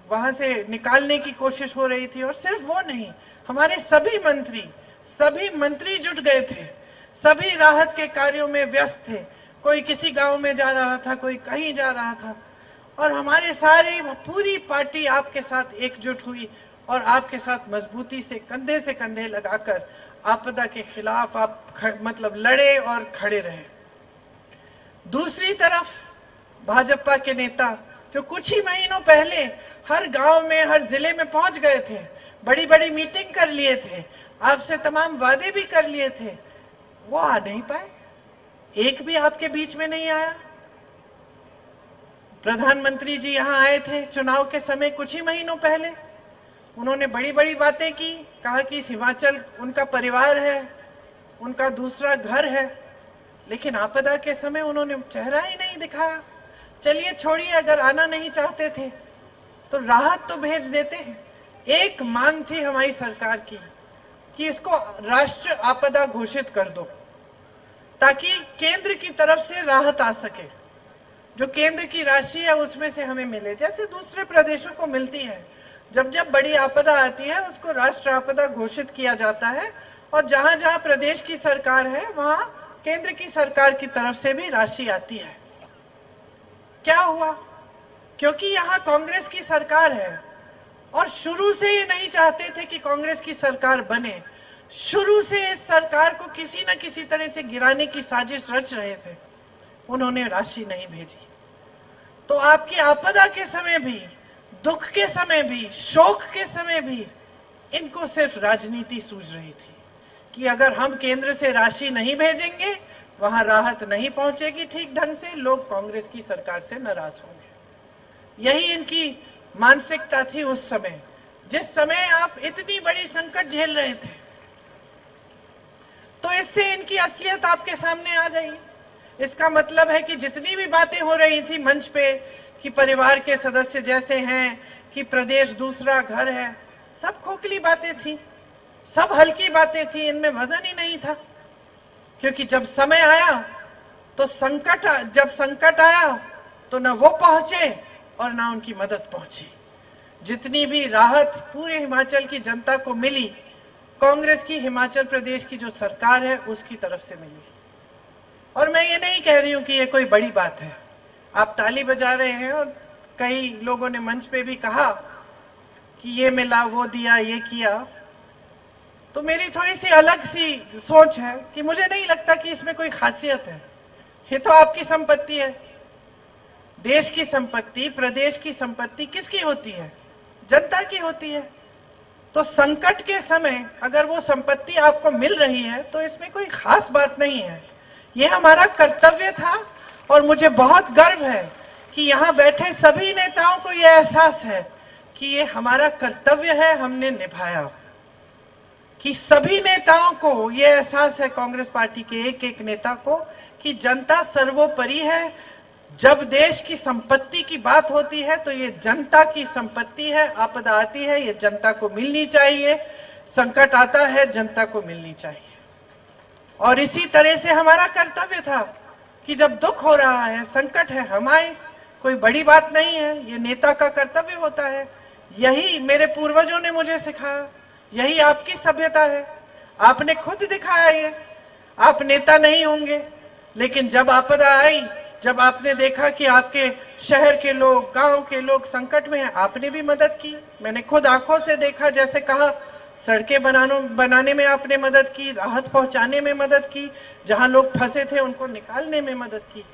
वहां से निकालने की कोशिश हो रही थी। और सिर्फ वो नहीं, हमारे सभी मंत्री जुट गए थे, सभी राहत के कार्यों में व्यस्त थे। कोई किसी गांव में जा रहा था, कोई कहीं जा रहा था, और हमारे सारे पूरी पार्टी आपके साथ एकजुट हुई और आपके साथ मजबूती से कंधे लगाकर आपदा के खिलाफ आप लड़े और खड़े रहे। दूसरी तरफ भाजपा के नेता जो कुछ ही महीनों पहले हर गांव में, हर जिले में पहुंच गए थे, बड़ी बड़ी मीटिंग कर लिए थे, आपसे तमाम वादे भी कर लिए थे, वो आ नहीं पाए। एक भी आपके बीच में नहीं आया। प्रधानमंत्री जी यहां आए थे चुनाव के समय कुछ ही महीनों पहले, उन्होंने बड़ी बड़ी बातें की, कहा कि हिमाचल उनका परिवार है, उनका दूसरा घर है, लेकिन आपदा के समय उन्होंने चेहरा ही नहीं दिखाया। चलिए छोड़िए, अगर आना नहीं चाहते थे तो राहत तो भेज देते हैं। एक मांग थी हमारी सरकार की कि इसको राष्ट्र आपदा घोषित कर दो, ताकि केंद्र की तरफ से राहत आ सके। जो केंद्र की राशि है उसमें से हमें मिले, जैसे दूसरे प्रदेशों को मिलती है। जब जब बड़ी आपदा आती है उसको राष्ट्र आपदा घोषित किया जाता है, और जहां जहां प्रदेश की सरकार है वहां केंद्र की सरकार की तरफ से भी राशि आती है। क्या हुआ? क्योंकि यहाँ कांग्रेस की सरकार है और शुरू से ये नहीं चाहते थे कि कांग्रेस की सरकार बने, शुरू से इस सरकार को किसी न किसी तरह से गिराने की साजिश रच रहे थे, उन्होंने राशि नहीं भेजी। तो आपकी आपदा के समय भी, दुख के समय भी, शोक के समय भी इनको सिर्फ राजनीति सूझ रही थी कि अगर हम केंद्र से राशि नहीं भेजेंगे वहां राहत नहीं पहुंचेगी ठीक ढंग से, लोग कांग्रेस की सरकार से नाराज होंगे। यही इनकी मानसिकता थी उस समय, जिस समय आप इतनी बड़ी संकट झेल रहे थे। तो इससे इनकी असलियत आपके सामने आ गई। इसका मतलब है कि जितनी भी बातें हो रही थी मंच पे कि परिवार के सदस्य जैसे हैं, कि प्रदेश दूसरा घर है, सब खोखली बातें थी, सब हल्की बातें थी, इनमें वजन ही नहीं था। क्योंकि जब समय आया तो जब संकट आया तो न वो पहुंचे और ना उनकी मदद पहुंची। जितनी भी राहत पूरे हिमाचल की जनता को मिली, कांग्रेस की हिमाचल प्रदेश की जो सरकार है उसकी तरफ से मिली। और मैं ये नहीं कह रही हूं कि ये कोई बड़ी बात है, आप ताली बजा रहे हैं, और कई लोगों ने मंच पे भी कहा कि ये मिला, वो दिया, ये किया। तो मेरी थोड़ी सी अलग सी सोच है कि मुझे नहीं लगता कि इसमें कोई खासियत है। ये तो आपकी संपत्ति है, देश की संपत्ति, प्रदेश की संपत्ति किसकी होती है? जनता की होती है। तो संकट के समय अगर वो संपत्ति आपको मिल रही है तो इसमें कोई खास बात नहीं है। ये हमारा कर्तव्य था, और मुझे बहुत गर्व है कि यहाँ बैठे सभी नेताओं को ये एहसास है कि ये हमारा कर्तव्य है, हमने निभाया। कि सभी नेताओं को ये एहसास है, कांग्रेस पार्टी के एक एक नेता को, कि जनता सर्वोपरि है। जब देश की संपत्ति की बात होती है तो ये जनता की संपत्ति है। आपदा आती है ये जनता को मिलनी चाहिए, संकट आता है जनता को मिलनी चाहिए। और इसी तरह से हमारा कर्तव्य था कि जब दुख हो रहा है, संकट है, हम आए। कोई बड़ी बात नहीं है, ये नेता का कर्तव्य होता है। यही मेरे पूर्वजों ने मुझे सिखाया, यही आपकी सभ्यता है। आपने खुद दिखाया ये। आप नेता नहीं होंगे, लेकिन जब आपदा आई, जब आपने देखा कि आपके शहर के लोग, गांव के लोग संकट में हैं, आपने भी मदद की। मैंने खुद आंखों से देखा, जैसे कहा, सड़कें बनाने में आपने मदद की, राहत पहुंचाने में मदद की, जहां लोग फंसे थे उनको निकालने में मदद की।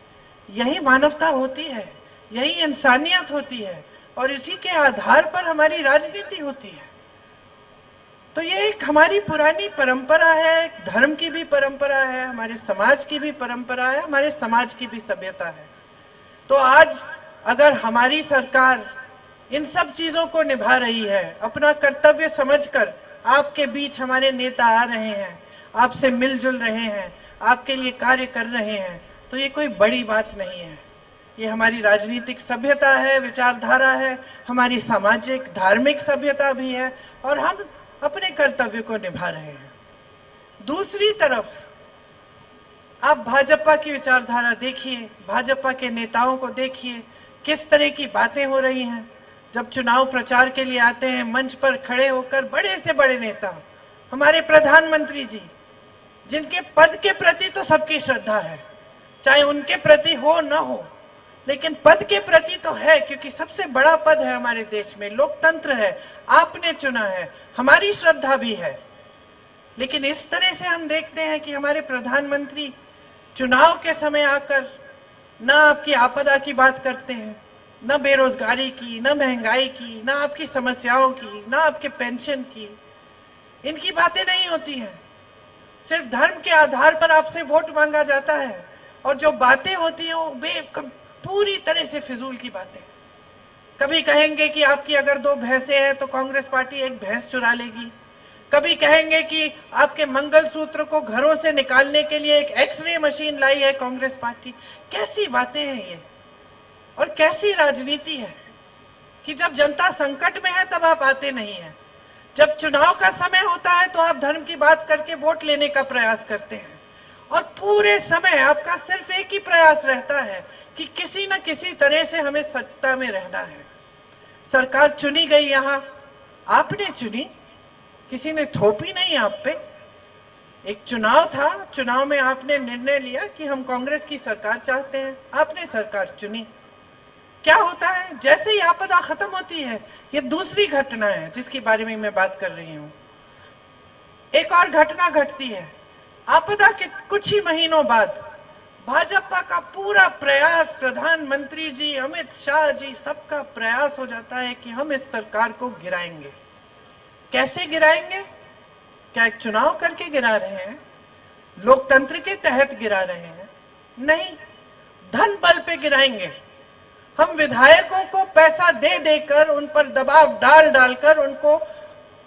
यही मानवता होती है, यही इंसानियत होती है, और इसी के आधार पर हमारी राजनीति होती है। तो ये एक हमारी पुरानी परंपरा है, धर्म की भी परंपरा है, हमारे समाज की भी परंपरा है, हमारे समाज की भी सभ्यता है। तो आज अगर हमारी सरकार इन सब चीजों को निभा रही है, अपना कर्तव्य समझकर आपके बीच हमारे नेता आ रहे हैं, आपसे मिलजुल रहे हैं, आपके लिए कार्य कर रहे हैं, तो ये कोई बड़ी बात नहीं है। ये हमारी राजनीतिक सभ्यता है, विचारधारा है, हमारी सामाजिक धार्मिक सभ्यता भी है, और हम अपने कर्तव्य को निभा रहे हैं। दूसरी तरफ आप भाजपा की विचारधारा देखिए, भाजपा के नेताओं को देखिए, किस तरह की बातें हो रही हैं। जब चुनाव प्रचार के लिए आते हैं, मंच पर खड़े होकर बड़े से बड़े नेता, हमारे प्रधानमंत्री जी, जिनके पद के प्रति तो सबकी श्रद्धा है, चाहे उनके प्रति हो न हो, लेकिन पद के प्रति तो है, क्योंकि सबसे बड़ा पद है हमारे देश में, लोकतंत्र है, आपने चुना है, हमारी श्रद्धा भी है। लेकिन इस तरह से हम देखते हैं कि हमारे प्रधानमंत्री चुनाव के समय आकर न आपकी आपदा की बात करते हैं, न बेरोजगारी की, न महंगाई की, न आपकी समस्याओं की, न आपके पेंशन की, इनकी बातें नहीं होती हैं। सिर्फ धर्म के आधार पर आपसे वोट मांगा जाता है, और जो बातें होती हैं वो पूरी तरह से फिजूल की बातें। कभी कहेंगे कि आपकी अगर 2 भैंसें हैं तो कांग्रेस पार्टी 1 भैंस चुरा लेगी, कभी कहेंगे कि आपके मंगलसूत्र को घरों से निकालने के लिए एक एक्सरे मशीन लाई है कांग्रेस पार्टी। कैसी बातें हैं ये, और कैसी राजनीति है कि जब जनता संकट में है तब आप आते नहीं हैं, जब चुनाव का समय होता है तो आप धर्म की बात करके वोट लेने का प्रयास करते हैं, और पूरे समय आपका सिर्फ एक ही प्रयास रहता है कि किसी न किसी तरह से हमें सत्ता में रहना है। सरकार चुनी गई, यहां आपने चुनी, किसी ने थोपी नहीं आप पे। एक चुनाव था, चुनाव में आपने निर्णय लिया कि हम कांग्रेस की सरकार चाहते हैं, आपने सरकार चुनी। क्या होता है, जैसे ही आपदा खत्म होती है, ये दूसरी घटना है जिसके बारे में मैं बात कर रही हूं। एक और घटना घटती है, आपदा के कुछ ही महीनों बाद भाजपा का पूरा प्रयास, प्रधानमंत्री जी, अमित शाह जी, सबका प्रयास हो जाता है कि हम इस सरकार को गिराएंगे। कैसे गिराएंगे? क्या एक चुनाव करके गिरा रहे हैं, लोकतंत्र के तहत गिरा रहे हैं? नहीं, धन बल पे गिराएंगे। हम विधायकों को पैसा दे देकर, उन पर दबाव डाल डालकर उनको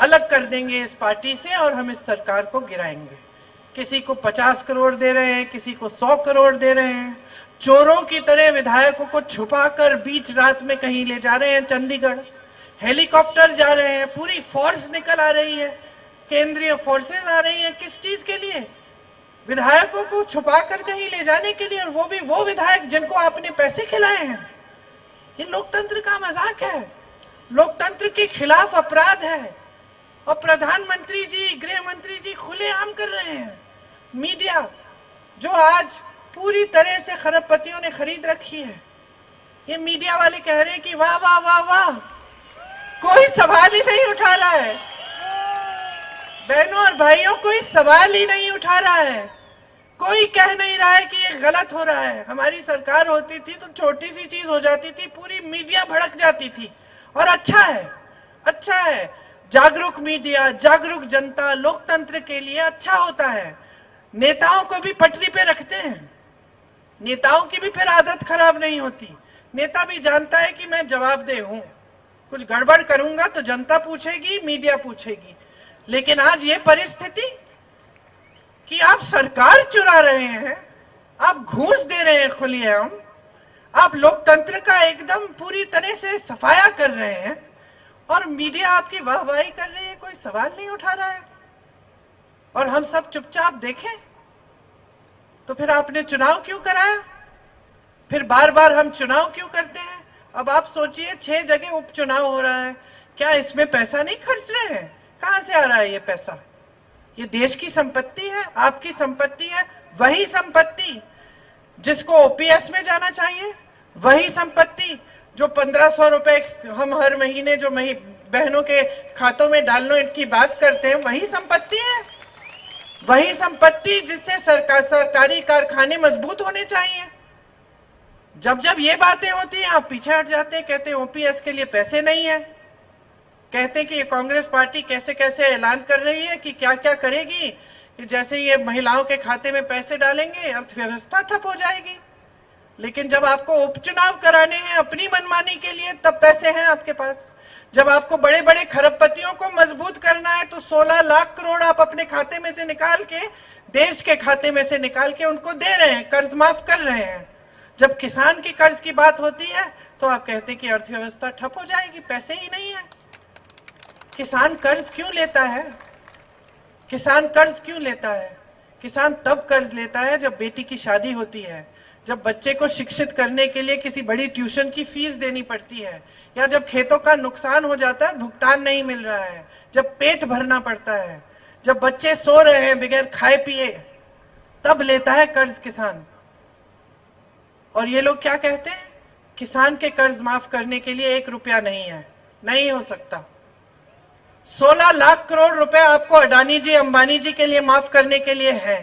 अलग कर देंगे इस पार्टी से, और हम इस सरकार को गिराएंगे। किसी को 50 करोड़ दे रहे हैं, किसी को 100 करोड़ दे रहे हैं, चोरों की तरह विधायकों को छुपाकर बीच रात में कहीं ले जा रहे हैं चंडीगढ़, हेलीकॉप्टर जा रहे हैं, पूरी फोर्स निकल आ रही है, केंद्रीय फोर्सेस आ रही हैं। किस चीज के लिए? विधायकों को छुपाकर कहीं ले जाने के लिए, और वो भी वो विधायक जिनको आपने पैसे खिलाए हैं। ये लोकतंत्र का मजाक है, लोकतंत्र के खिलाफ अपराध है, और प्रधानमंत्री जी, गृह मंत्री जी खुलेआम कर रहे हैं। मीडिया जो आज पूरी तरह से खरबपतियों ने खरीद रखी है, ये मीडिया वाले कह रहे हैं कि वाह वाह वाह वाह, कोई सवाल ही नहीं उठा रहा है। बहनों और भाइयों, कोई सवाल ही नहीं उठा रहा है, कोई कह नहीं रहा है कि ये गलत हो रहा है। हमारी सरकार होती थी तो छोटी सी चीज हो जाती थी, पूरी मीडिया भड़क जाती थी, और अच्छा है, अच्छा है, जागरूक मीडिया, जागरूक जनता लोकतंत्र के लिए अच्छा होता है। नेताओं को भी पटरी पे रखते हैं, नेताओं की भी फिर आदत खराब नहीं होती। नेता भी जानता है कि मैं जवाबदेह हूं, कुछ गड़बड़ करूंगा तो जनता पूछेगी, मीडिया पूछेगी। लेकिन आज ये परिस्थिति कि आप सरकार चुरा रहे हैं, आप घूस दे रहे हैं खुलेआम, आप लोकतंत्र का एकदम पूरी तरह से सफाया कर रहे हैं, और मीडिया आपकी वाहवाही कर रही है, कोई सवाल नहीं उठा रहा है, और हम सब चुपचाप देखें। तो फिर आपने चुनाव क्यों कराया? फिर बार बार हम चुनाव क्यों करते हैं? अब आप सोचिए, 6 जगह उपचुनाव हो रहा है, क्या इसमें पैसा नहीं खर्च रहे हैं? कहां से आ रहा है ये पैसा? ये देश की संपत्ति है, आपकी संपत्ति है। वही संपत्ति जिसको ओपीएस में जाना चाहिए, वही संपत्ति जो 1500 रुपए हम हर महीने जो बहनों के खातों में डालने की बात करते हैं, वही संपत्ति है। वही संपत्ति जिससे सरकारी कारखाने मजबूत होने चाहिए। जब जब ये बातें होती हैं, आप पीछे हट जाते हैं, कहते हैं ओपीएस के लिए पैसे नहीं है, कहते हैं कि ये कांग्रेस पार्टी कैसे कैसे ऐलान कर रही है कि क्या क्या करेगी, कि जैसे ये महिलाओं के खाते में पैसे डालेंगे अर्थव्यवस्था ठप हो जाएगी। लेकिन जब आपको उपचुनाव कराने हैं अपनी मनमानी के लिए, तब पैसे हैं आपके पास। जब आपको बड़े बड़े खरबपतियों को मजबूत करना है तो 16 लाख करोड़ आप अपने खाते में से निकाल के, देश के खाते में से निकाल के उनको दे रहे हैं, कर्ज माफ कर रहे हैं। जब किसान की कर्ज की बात होती है तो आप कहते हैं कि अर्थव्यवस्था ठप हो जाएगी, पैसे ही नहीं है। किसान कर्ज क्यों लेता है? किसान कर्ज क्यों लेता है? किसान तब कर्ज लेता है जब बेटी की शादी होती है, जब बच्चे को शिक्षित करने के लिए किसी बड़ी ट्यूशन की फीस देनी पड़ती है, या जब खेतों का नुकसान हो जाता है, भुगतान नहीं मिल रहा है, जब पेट भरना पड़ता है, जब बच्चे सो रहे हैं बगैर खाए पिए, तब लेता है कर्ज किसान। और ये लोग क्या कहते हैं? किसान के कर्ज माफ करने के लिए 1 रुपया नहीं है, नहीं हो सकता। 16 लाख करोड़ रुपए आपको अडानी जी, अंबानी जी के लिए माफ करने के लिए है,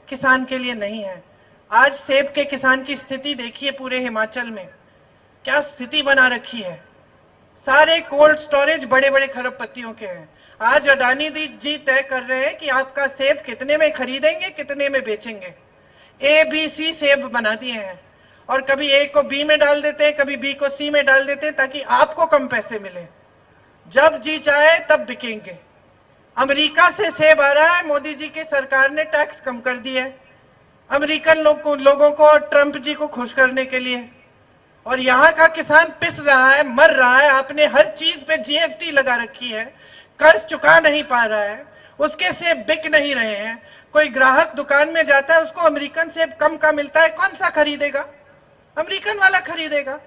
किसान के लिए नहीं है। आज सेब के किसान की स्थिति देखिए, पूरे हिमाचल में क्या स्थिति बना रखी है। सारे कोल्ड स्टोरेज बड़े बड़े खरबपतियों के हैं। आज अडानी जी तय कर रहे हैं कि आपका सेब कितने में खरीदेंगे, कितने में बेचेंगे। ABC सेब बना दिए हैं, और कभी A को B में डाल देते हैं, कभी B को C में डाल देते हैं, ताकि आपको कम पैसे मिले। जब जी चाहे तब बिकेंगे। अमेरिका से सेब आ रहा है, मोदी जी की सरकार ने टैक्स कम कर दिया है अमेरिकन लोगों को और ट्रंप जी को खुश करने के लिए। और यहाँ का किसान पिस रहा है, मर रहा है। आपने हर चीज पे GST लगा रखी है, कर्ज चुका नहीं पा रहा है, उसके सेब बिक नहीं रहे हैं। कोई ग्राहक दुकान में जाता है, उसको अमेरिकन सेब कम का मिलता है, कौन सा खरीदेगा? अमेरिकन वाला खरीदेगा।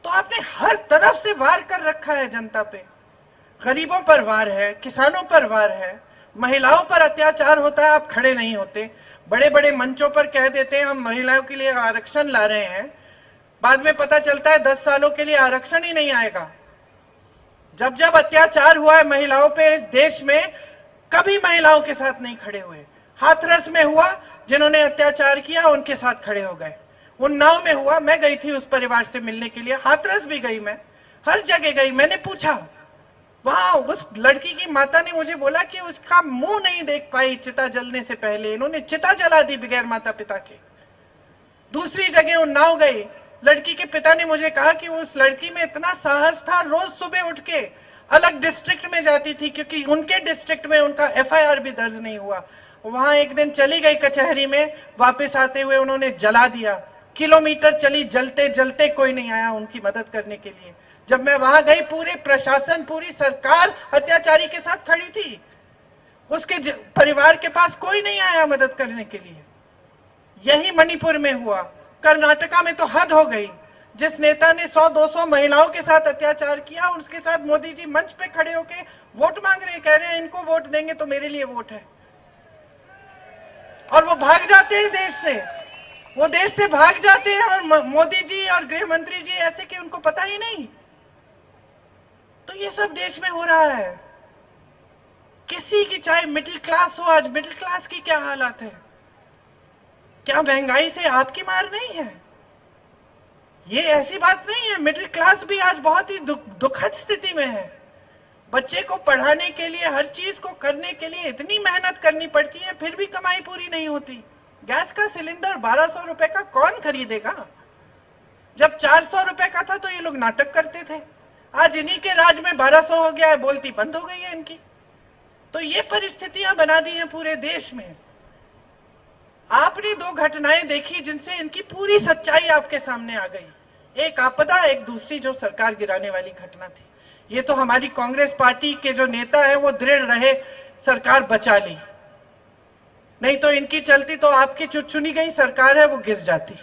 तो आपने हर तरफ से वार कर रखा है जनता पे। गरीबों पर वार है, किसानों पर वार है, महिलाओं पर अत्याचार होता है, आप खड़े नहीं होते। बड़े बड़े मंचों पर कह देते हैं हम महिलाओं के लिए आरक्षण ला रहे हैं, बाद में पता चलता है 10 सालों के लिए आरक्षण ही नहीं आएगा। जब जब अत्याचार हुआ है महिलाओं पे इस देश में, कभी महिलाओं के साथ नहीं खड़े हुए। हाथरस में हुआ, जिन्होंने अत्याचार किया उनके साथ खड़े हो गए। उन्नाव में हुआ, मैं गई थी उस परिवार से मिलने के लिए, हाथरस भी गई, मैं हर जगह गई। मैंने पूछा, वहां उस लड़की की माता ने मुझे बोला कि उसका मुंह नहीं देख पाई चिता जलने से पहले, इन्होंने चिता जला दी बगैर माता पिता के। दूसरी जगह उन्नाव गई, लड़की के पिता ने मुझे कहा कि उस लड़की में इतना साहस था, रोज सुबह उठ के अलग डिस्ट्रिक्ट में जाती थी, क्योंकि उनके डिस्ट्रिक्ट में उनका FIR भी दर्ज नहीं हुआ। वहां एक दिन चली गई कचहरी में, वापस आते हुए उन्होंने जला दिया। किलोमीटर चली, जलते जलते कोई नहीं आया उनकी मदद करने के लिए। जब मैं वहां गई, पूरे प्रशासन, पूरी सरकार अत्याचारी के साथ खड़ी थी, उसके परिवार के पास कोई नहीं आया मदद करने के लिए। यही मणिपुर में हुआ। कर्नाटका में तो हद हो गई। जिस नेता ने 100-200 महिलाओं के साथ अत्याचार किया, उसके साथ मोदी जी मंच पे खड़े होके वोट मांग रहे, कह रहे हैं इनको वोट देंगे तो मेरे लिए वोट है। और वो भाग जाते हैं देश से, वो देश से भाग जाते हैं। और मोदी जी और गृह मंत्री जी ऐसे कि उनको पता ही नहीं। तो ये सब देश में हो रहा है। किसी की चाहे मिडिल क्लास हो, आज मिडिल क्लास की क्या हालत है? क्या महंगाई से आपकी मार नहीं है? ये ऐसी बात नहीं है। मिडिल क्लास भी आज बहुत ही दुखद स्थिति में है। बच्चे को पढ़ाने के लिए, हर चीज को करने के लिए इतनी मेहनत करनी पड़ती है, फिर भी कमाई पूरी नहीं होती। गैस का सिलेंडर 1200 रुपए का कौन खरीदेगा? जब 400 रुपए का था तो ये लोग नाटक करते थे। आज इन्हीं के राज में 1200 हो गया है, बोलती बंद हो गई है इनकी। तो ये परिस्थितियां बना दी हैं पूरे देश में। आपने 2 घटनाएं देखी जिनसे इनकी पूरी सच्चाई आपके सामने आ गई। एक आपदा, एक दूसरी जो सरकार गिराने वाली घटना थी। ये तो हमारी कांग्रेस पार्टी के जो नेता है वो दृढ़ रहे, सरकार बचा ली, नहीं तो इनकी चलती तो आपकी चुनी गई सरकार है वो गिर जाती।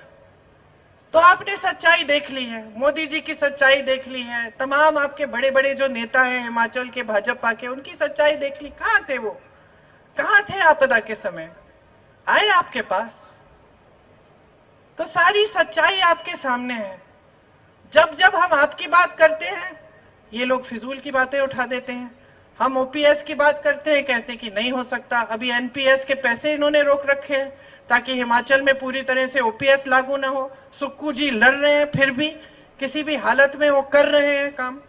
तो आपने सच्चाई देख ली है, मोदी जी की सच्चाई देख ली है, तमाम आपके बड़े बड़े जो नेता हैं हिमाचल के भाजपा के, उनकी सच्चाई देख ली। कहां थे वो? कहां थे आपदा के समय? आए आपके पास? तो सारी सच्चाई आपके सामने है। जब जब हम आपकी बात करते हैं, ये लोग फिजूल की बातें उठा देते हैं। हम OPS की बात करते हैं, कहते हैं कि नहीं हो सकता। अभी NPS के पैसे इन्होंने रोक रखे हैं ताकि हिमाचल में पूरी तरह से OPS लागू ना हो। सुक्खू जी लड़ रहे हैं, फिर भी किसी भी हालत में वो कर रहे हैं काम।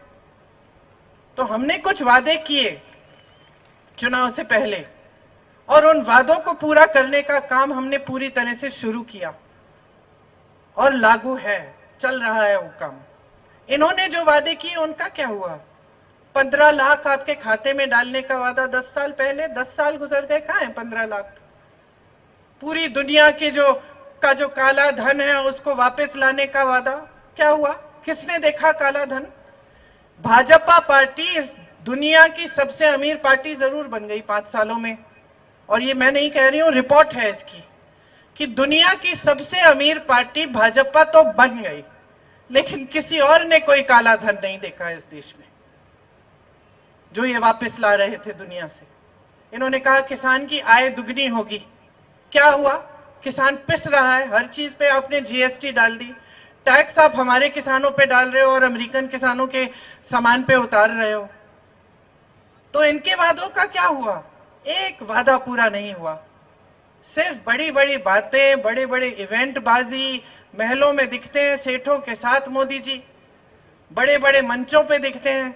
तो हमने कुछ वादे किए चुनाव से पहले, और उन वादों को पूरा करने का काम हमने पूरी तरह से शुरू किया। और लागू है, चल रहा है वो काम। इन्होंने जो वादे किए उनका क्या हुआ? 15 लाख आपके खाते में डालने का वादा 10 साल पहले, 10 साल गुजर गए, कहां है 15 लाख? पूरी दुनिया के जो काला धन है उसको वापस लाने का वादा क्या हुआ? किसने देखा काला धन? भाजपा पार्टी इस दुनिया की सबसे अमीर पार्टी जरूर बन गई 5 सालों में, और ये मैं नहीं कह रही हूं, रिपोर्ट है इसकी कि दुनिया की सबसे अमीर पार्टी भाजपा तो बन गई, लेकिन किसी और ने कोई काला धन नहीं देखा इस देश में जो ये वापस ला रहे थे दुनिया से। इन्होंने कहा किसान की आय दुगनी होगी, क्या हुआ? किसान पिस रहा है, हर चीज पे आपने जीएसटी डाल दी, टैक्स आप हमारे किसानों पे डाल रहे हो और अमेरिकन किसानों के सामान पे उतार रहे हो। तो इनके वादों का क्या हुआ? एक वादा पूरा नहीं हुआ, सिर्फ बड़ी बड़ी बातें, बड़े बड़े इवेंट बाजी, महलों में दिखते हैं सेठों के साथ मोदी जी, बड़े बड़े मंचों पे दिखते हैं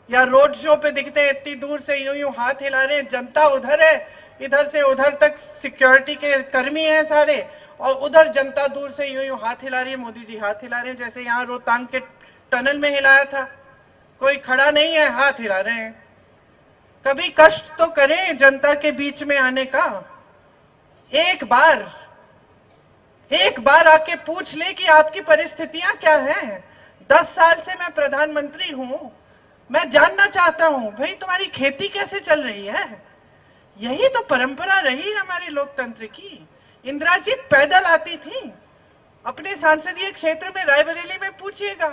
या रोड शो पे दिखते हैं, इतनी दूर से यूं यूं हाथ हिला रहे हैं, जनता उधर है, इधर से उधर तक सिक्योरिटी के कर्मी हैं सारे, और उधर जनता दूर से यूं यूं हाथ हिला रही है, मोदी जी हाथ हिला रहे हैं जैसे यहाँ रोहतांग के टनल में हिलाया था, कोई खड़ा नहीं है, हाथ हिला रहे हैं। कभी कष्ट तो करें जनता के बीच में आने का, एक बार आके पूछ ले कि आपकी परिस्थितियां क्या हैं। 10 साल से मैं प्रधानमंत्री हूं, मैं जानना चाहता हूं भाई तुम्हारी खेती कैसे चल रही है। यही तो परंपरा रही हमारे लोकतंत्र की। इंदिरा जी पैदल आती थी अपने संसदीय क्षेत्र में, रायबरेली में पूछिएगा,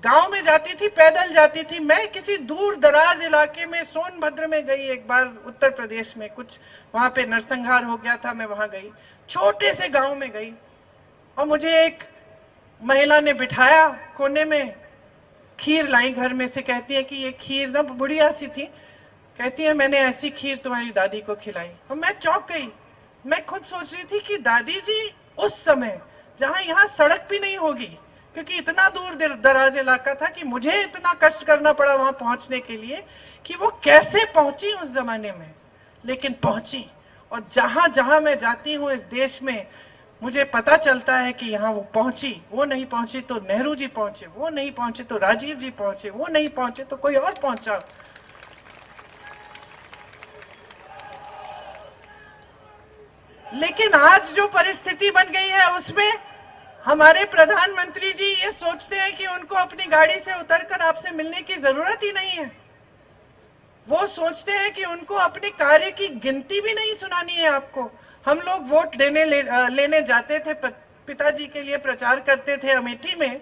गांव में जाती थी, पैदल जाती थी। मैं किसी दूर दराज इलाके में सोनभद्र में गई एक बार, उत्तर प्रदेश में, कुछ वहां पे नरसंहार हो गया था, मैं वहां गई, छोटे से गांव में गई, और मुझे एक महिला ने बिठाया कोने में, खीर लाई घर में से, कहती है कि ये खीर ना बुढ़िया सी थी, कहती है मैंने ऐसी खीर तुम्हारी दादी को खिलाई। और मैं चौंक गई, मैं खुद सोच रही थी कि दादी जी उस समय जहां यहाँ सड़क भी नहीं होगी, क्योंकि इतना दूर दराज इलाका था कि मुझे इतना कष्ट करना पड़ा वहां पहुंचने के लिए, कि वो कैसे पहुंची उस जमाने में, लेकिन पहुंची। और जहां जहां मैं जाती हूं इस देश में, मुझे पता चलता है कि यहाँ वो पहुंची। वो नहीं पहुंची तो नेहरू जी पहुंचे, वो नहीं पहुंचे तो राजीव जी पहुंचे, वो नहीं पहुंचे तो कोई और पहुंचा। लेकिन आज जो परिस्थिति बन गई है उसमें हमारे प्रधानमंत्री जी ये सोचते हैं कि उनको अपनी गाड़ी से उतरकर आपसे मिलने की जरूरत ही नहीं है। वो सोचते हैं कि उनको अपने कार्य की गिनती भी नहीं सुनानी है आपको। हम लोग वोट लेने जाते थे, पिताजी के लिए प्रचार करते थे अमेठी में,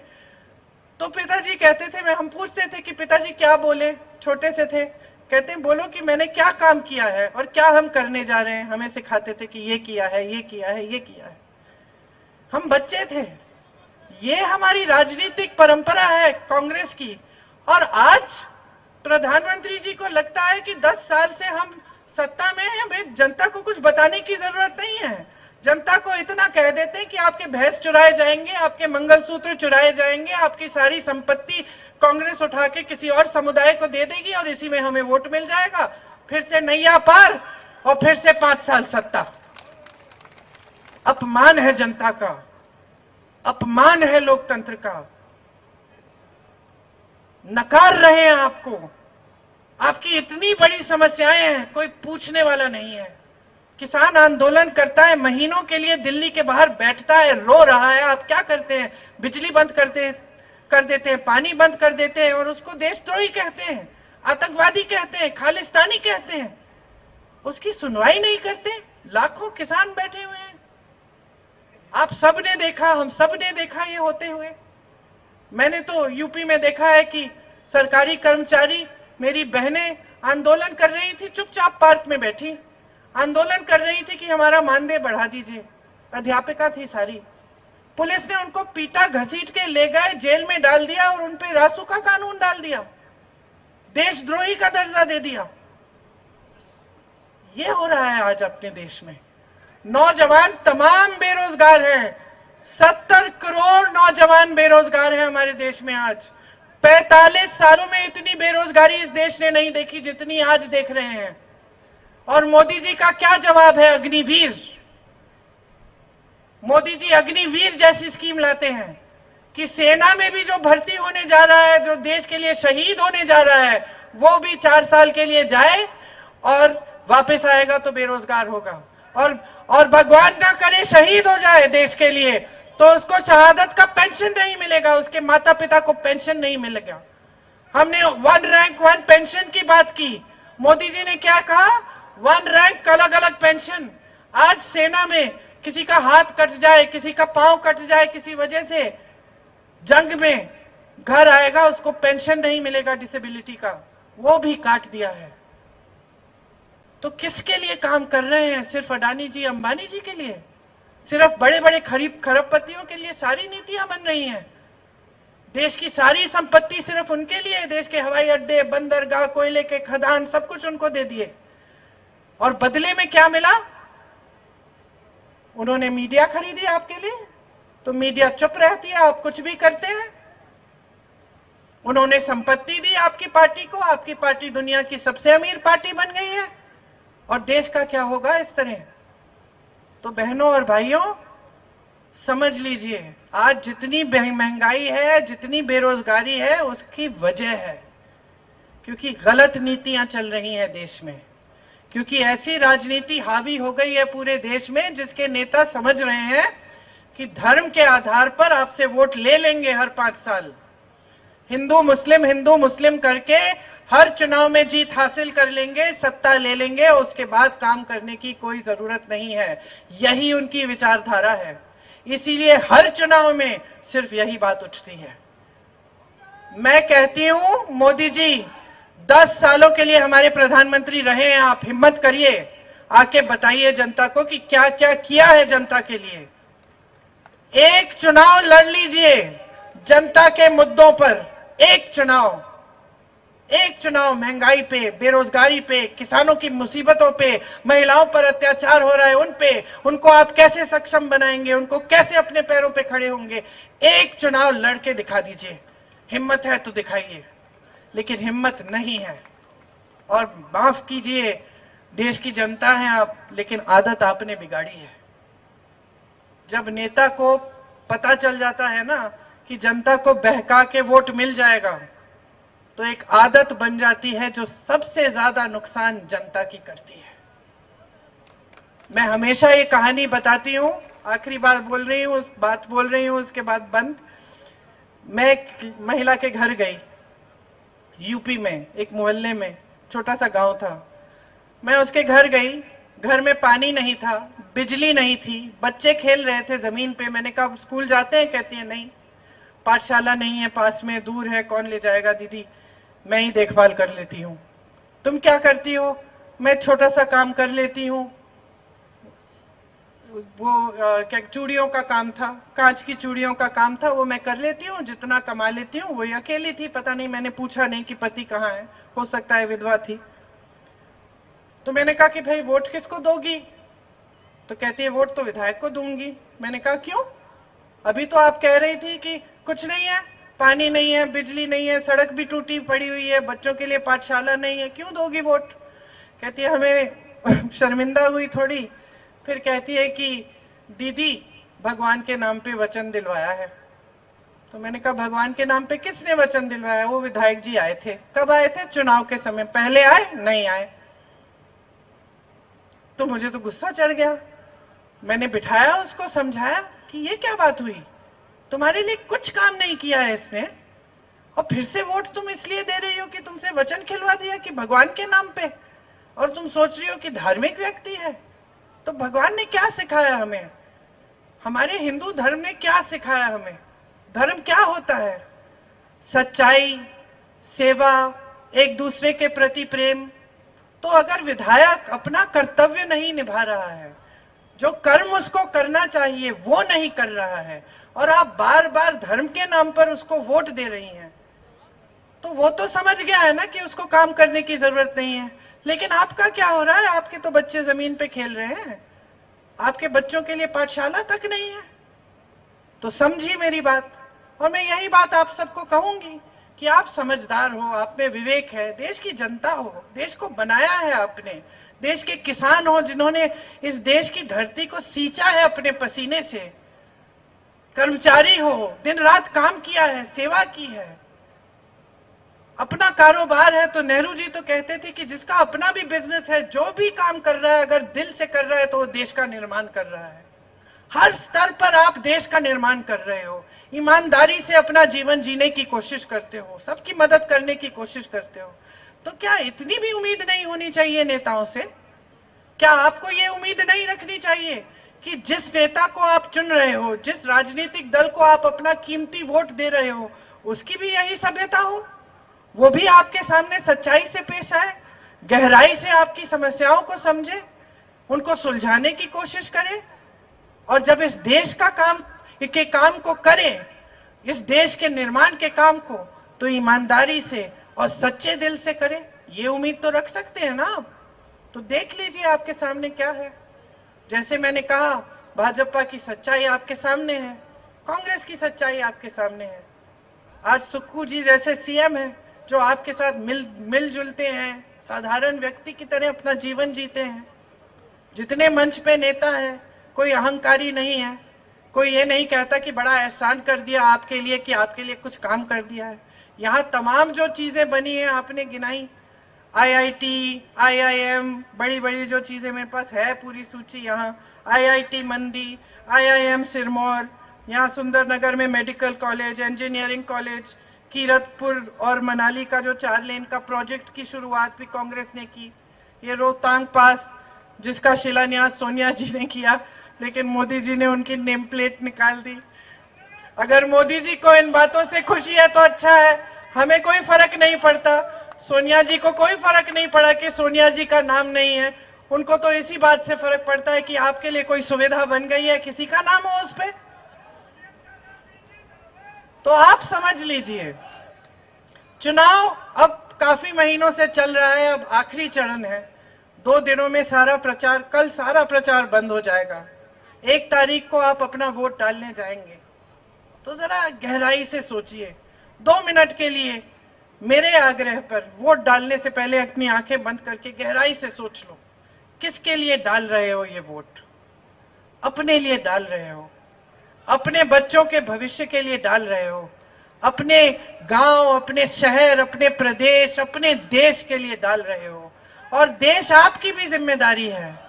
तो पिताजी कहते थे, हम पूछते थे कि पिताजी क्या बोले, छोटे से थे, कहते हैं बोलो कि मैंने क्या काम किया है और क्या हम करने जा रहे हैं। हमें सिखाते थे कि ये किया है, ये किया है, ये किया है। हम बच्चे थे। ये हमारी राजनीतिक परंपरा है कांग्रेस की। और आज प्रधानमंत्री जी को लगता है कि 10 साल से हम सत्ता में हैं, भाई जनता को कुछ बताने की जरूरत नहीं है। जनता को इतना कह देते हैं कि आपके भैंस चुराए जाएंगे, आपके मंगलसूत्र चुराए जाएंगे, आपकी सारी संपत्ति कांग्रेस उठा के किसी और समुदाय को दे देगी और इसी में हमें वोट मिल जाएगा, फिर से नैया पार और फिर से 5 साल सत्ता। अपमान है जनता का, अपमान है लोकतंत्र का। नकार रहे हैं आपको, आपकी इतनी बड़ी समस्याएं हैं, कोई पूछने वाला नहीं है। किसान आंदोलन करता है, महीनों के लिए दिल्ली के बाहर बैठता है, रो रहा है। आप क्या करते हैं? बिजली बंद कर देते हैं, पानी बंद कर देते हैं और उसको देशद्रोही कहते हैं, आतंकवादी कहते हैं, खालिस्तानी कहते हैं। उसकी सुनवाई नहीं करते। लाखों किसान बैठे हुए हैं। आप सब ने देखा, हम सब ने देखा ये होते हुए। मैंने तो यूपी में देखा है कि सरकारी कर्मचारी, मेरी बहनें आंदोलन कर रही थी, चुपचाप पार्क में बैठी आंदोलन कर रही थी कि हमारा मानदेय बढ़ा दीजिए। अध्यापिका थी सारी। पुलिस ने उनको पीटा, घसीट के ले गए, जेल में डाल दिया और उन पे रासुका कानून डाल दिया, देशद्रोही का दर्जा दे दिया। ये हो रहा है आज अपने देश में। नौजवान तमाम बेरोजगार हैं। 70 करोड़ नौजवान बेरोजगार हैं हमारे देश में आज। 45 सालों में इतनी बेरोजगारी इस देश ने नहीं देखी जितनी आज देख रहे हैं। और मोदी जी का क्या जवाब है? अग्निवीर। मोदी जी अग्निवीर जैसी स्कीम लाते हैं कि सेना में भी जो भर्ती होने जा रहा है, जो देश के लिए शहीद होने जा रहा है, वो भी 4 साल के लिए जाए और वापस आएगा तो बेरोजगार होगा। और भगवान ना करे शहीद हो जाए देश के लिए तो उसको शहादत का पेंशन नहीं मिलेगा, उसके माता पिता को पेंशन नहीं मिलेगा। हमने 1 रैंक 1 पेंशन की बात की, मोदी जी ने क्या कहा, 1 रैंक अलग अलग पेंशन। आज सेना में किसी का हाथ कट जाए, किसी का पांव कट जाए किसी वजह से, जंग में घर आएगा उसको पेंशन नहीं मिलेगा डिसेबिलिटी का, वो भी काट दिया है। तो किसके लिए काम कर रहे हैं? सिर्फ अडानी जी अंबानी जी के लिए? सिर्फ बड़े बड़े खरबपतियों के लिए सारी नीतियां बन रही हैं? देश की सारी संपत्ति सिर्फ उनके लिए? देश के हवाई अड्डे, बंदरगाह, कोयले के खदान, सब कुछ उनको दे दिए और बदले में क्या मिला? उन्होंने मीडिया खरीदी आपके लिए, तो मीडिया चुप रहती है, आप कुछ भी करते हैं। उन्होंने संपत्ति दी आपकी पार्टी को, आपकी पार्टी दुनिया की सबसे अमीर पार्टी बन गई है, और देश का क्या होगा इस तरह? तो बहनों और भाइयों समझ लीजिए, आज जितनी महंगाई है, जितनी बेरोजगारी है, उसकी वजह है क्योंकि गलत नीतियां चल रही हैं देश में, क्योंकि ऐसी राजनीति हावी हो गई है पूरे देश में जिसके नेता समझ रहे हैं कि धर्म के आधार पर आपसे वोट ले लेंगे हर 5 साल, हिंदू मुस्लिम करके हर चुनाव में जीत हासिल कर लेंगे, सत्ता ले लेंगे, उसके बाद काम करने की कोई जरूरत नहीं है। यही उनकी विचारधारा है, इसीलिए हर चुनाव में सिर्फ यही बात उठती है। मैं कहती हूं मोदी जी 10 सालों के लिए हमारे प्रधानमंत्री रहे हैं, आप हिम्मत करिए, आके बताइए जनता को कि क्या क्या किया है जनता के लिए। एक चुनाव लड़ लीजिए जनता के मुद्दों पर, एक चुनाव महंगाई पे, बेरोजगारी पे, किसानों की मुसीबतों पे, महिलाओं पर अत्याचार हो रहा है उन पे, उनको आप कैसे सक्षम बनाएंगे, उनको कैसे अपने पैरों पे खड़े होंगे, एक चुनाव लड़के दिखा दीजिए। हिम्मत है तो दिखाइए, लेकिन हिम्मत नहीं है। और माफ कीजिए, देश की जनता है आप, लेकिन आदत आपने बिगाड़ी है। जब नेता को पता चल जाता है ना कि जनता को बहका के वोट मिल जाएगा, तो एक आदत बन जाती है जो सबसे ज्यादा नुकसान जनता की करती है। मैं हमेशा ये कहानी बताती हूं, आखिरी बार बोल रही हूं, बात बोल रही हूं, उसके बाद बंद। मैं एक महिला के घर गई, यूपी में एक मोहल्ले में, छोटा सा गांव था। मैं उसके घर गई, घर में पानी नहीं था, बिजली नहीं थी, बच्चे खेल रहे थे जमीन पे। मैंने कहा स्कूल जाते हैं? कहती है नहीं, पाठशाला नहीं है पास में, दूर है, कौन ले जाएगा दीदी, मैं ही देखभाल कर लेती हूँ। तुम क्या करती हो? मैं छोटा सा काम कर लेती हूँ, वो क्या चूड़ियों का काम था, कांच की चूड़ियों का काम था, वो मैं कर लेती हूँ, जितना कमा लेती हूँ। वही अकेली थी, पता नहीं, मैंने पूछा नहीं कि पति कहाँ है, हो सकता है विधवा थी। तो मैंने कहा कि भाई वोट किसको दोगी? तो कहती है वोट तो विधायक को दूंगी। मैंने कहा क्यों? अभी तो आप कह रही थी कि कुछ नहीं है, पानी नहीं है, बिजली नहीं है, सड़क भी टूटी पड़ी हुई है, बच्चों के लिए पाठशाला नहीं है, क्यों दोगी वोट? कहती है हमें शर्मिंदा हुई थोड़ी, फिर कहती है कि दीदी भगवान के नाम पे वचन दिलवाया है। तो मैंने कहा भगवान के नाम पे किसने वचन दिलवाया? वो विधायक जी आए थे। कब आए थे? चुनाव के समय। पहले आए? नहीं आए। तो मुझे तो गुस्सा चढ़ गया। मैंने बिठाया, उसको समझाया कि ये क्या बात हुई, तुम्हारे लिए कुछ काम नहीं किया है इसने, और फिर से वोट तुम इसलिए दे रही हो कि तुमसे वचन खिलवा दिया कि भगवान के नाम पे, और तुम सोच रही हो कि धार्मिक व्यक्ति है। तो भगवान ने क्या सिखाया हमें? हमारे हिंदू धर्म ने क्या सिखाया हमें? धर्म क्या होता है? सच्चाई, सेवा, एक दूसरे के प्रति प्रेम। तो अगर विधायक अपना कर्तव्य नहीं निभा रहा है, जो कर्म उसको करना चाहिए वो नहीं कर रहा है, और आप बार बार धर्म के नाम पर उसको वोट दे रही हैं, तो वो तो समझ गया है ना कि उसको काम करने की जरूरत नहीं है। लेकिन आपका क्या हो रहा है? आपके तो बच्चे जमीन पे खेल रहे हैं, आपके बच्चों के लिए पाठशाला तक नहीं है। तो समझिए मेरी बात, और मैं यही बात आप सबको कहूंगी कि आप समझदार हो, आप में विवेक है, देश की जनता हो, देश को बनाया है आपने, देश के किसान हो जिन्होंने इस देश की धरती को सींचा है अपने पसीने से, कर्मचारी हो, दिन रात काम किया है, सेवा की है, अपना कारोबार है। तो नेहरू जी तो कहते थे कि जिसका अपना भी बिजनेस है, जो भी काम कर रहा है अगर दिल से कर रहा है तो वो देश का निर्माण कर रहा है। हर स्तर पर आप देश का निर्माण कर रहे हो, ईमानदारी से अपना जीवन जीने की कोशिश करते हो, सबकी मदद करने की कोशिश करते हो। तो क्या इतनी भी उम्मीद नहीं होनी चाहिए नेताओं से? क्या आपको ये उम्मीद नहीं रखनी चाहिए कि जिस नेता को आप चुन रहे हो, जिस राजनीतिक दल को आप अपना कीमती वोट दे रहे हो, उसकी भी यही सभ्यता हो, वो भी आपके सामने सच्चाई से पेश आए, गहराई से आपकी समस्याओं को समझे, उनको सुलझाने की कोशिश करे, और जब इस देश का काम को करे, इस देश के निर्माण के काम को, तो ईमानदारी से और सच्चे दिल से करे। ये उम्मीद तो रख सकते हैं ना आप? तो देख लीजिए आपके सामने क्या है। जैसे मैंने कहा, भाजपा की सच्चाई आपके सामने है, कांग्रेस की सच्चाई आपके सामने है। आज सुक्खू जी जैसे सीएम हैं जो आपके साथ मिलजुलते हैं, साधारण व्यक्ति की तरह अपना जीवन जीते हैं। जितने मंच पे नेता हैं, कोई अहंकारी नहीं है, कोई ये नहीं कहता कि बड़ा एहसान कर दिया आपके लिए, कि आपके लिए कुछ काम कर दिया है। यहाँ तमाम जो चीजें बनी है आपने गिनाई, आईआईटी, आईआईएम, बड़ी बड़ी जो चीजें मेरे पास है पूरी सूची, यहाँ आईआईटी मंडी, आईआईएम सिरमौर, यहाँ सुंदरनगर में medical college, engineering college, Kiratpur और मनाली का जो 4 लेन का प्रोजेक्ट की शुरुआत भी कांग्रेस ने की, ये रोहतांग पास जिसका शिलान्यास सोनिया जी ने किया, लेकिन मोदी जी ने उनकी नेम प्लेट निकाल दी। अगर मोदी जी को इन बातों से खुशी है तो अच्छा है, हमें कोई फर्क नहीं पड़ता। सोनिया जी को कोई फर्क नहीं पड़ा कि सोनिया जी का नाम नहीं है, उनको तो इसी बात से फर्क पड़ता है कि आपके लिए कोई सुविधा बन गई है, किसी का नाम हो उस पे। तो आप समझ लीजिए, चुनाव अब काफी महीनों से चल रहा है, अब आखिरी चरण है। 2 दिनों में सारा प्रचार, कल सारा प्रचार बंद हो जाएगा। 1 तारीख को आप अपना वोट डालने जाएंगे, तो जरा गहराई से सोचिए। 2 मिनट के लिए मेरे आग्रह पर वोट डालने से पहले अपनी आंखें बंद करके गहराई से सोच लो, किसके लिए डाल रहे हो ये वोट? अपने लिए डाल रहे हो, अपने बच्चों के भविष्य के लिए डाल रहे हो, अपने गांव, अपने शहर, अपने प्रदेश, अपने देश के लिए डाल रहे हो। और देश आपकी भी जिम्मेदारी है।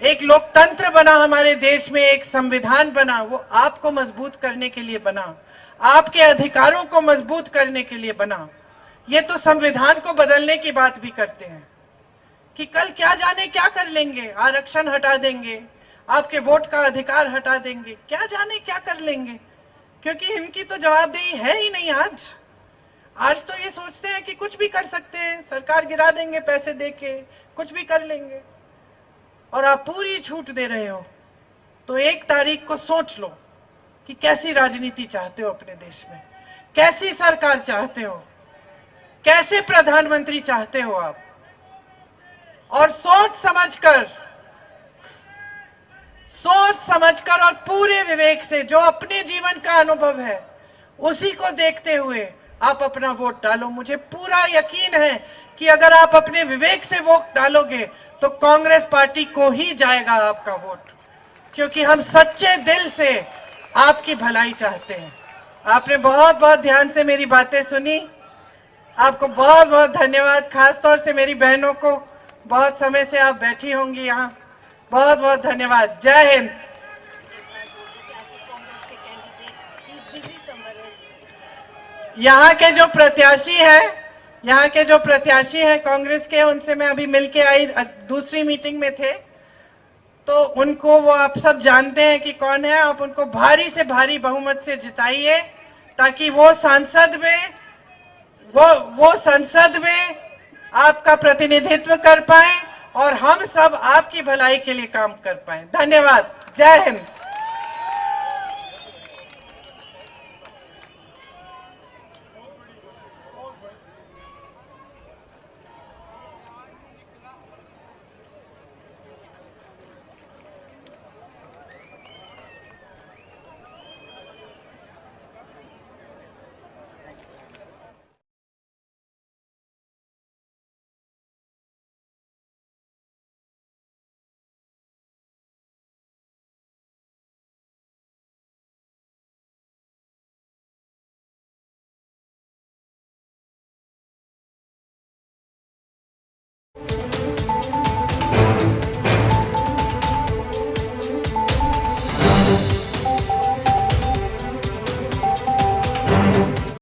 एक लोकतंत्र बना हमारे देश में, एक संविधान बना, वो आपको मजबूत करने के लिए बना, आपके अधिकारों को मजबूत करने के लिए बना। ये तो संविधान को बदलने की बात भी करते हैं कि कल क्या जाने क्या कर लेंगे, आरक्षण हटा देंगे, आपके वोट का अधिकार हटा देंगे, क्या जाने क्या कर लेंगे, क्योंकि इनकी तो जवाबदेही है ही नहीं। आज तो ये सोचते हैं कि कुछ भी कर सकते हैं, सरकार गिरा देंगे पैसे देके, कुछ भी कर लेंगे, और आप पूरी छूट दे रहे हो। तो 1 तारीख को सोच लो कि कैसी राजनीति चाहते हो अपने देश में, कैसी सरकार चाहते हो, कैसे प्रधानमंत्री चाहते हो आप। और सोच समझकर और पूरे विवेक से, जो अपने जीवन का अनुभव है उसी को देखते हुए आप अपना वोट डालो। मुझे पूरा यकीन है कि अगर आप अपने विवेक से वोट डालोगे तो कांग्रेस पार्टी को ही जाएगा आपका वोट, क्योंकि हम सच्चे दिल से आपकी भलाई चाहते हैं। आपने बहुत बहुत ध्यान से मेरी बातें सुनी, आपको बहुत बहुत धन्यवाद। खासतौर से मेरी बहनों को, बहुत समय से आप बैठी होंगी यहाँ, बहुत बहुत धन्यवाद। जय हिंद। यहाँ के जो प्रत्याशी हैं कांग्रेस के, उनसे मैं अभी मिलके आई, दूसरी मीटिंग में थे, तो उनको, वो आप सब जानते हैं कि कौन है। आप उनको भारी से भारी बहुमत से जिताइए, ताकि वो संसद में आपका प्रतिनिधित्व कर पाए और हम सब आपकी भलाई के लिए काम कर पाए। धन्यवाद। जय हिंद। हैं।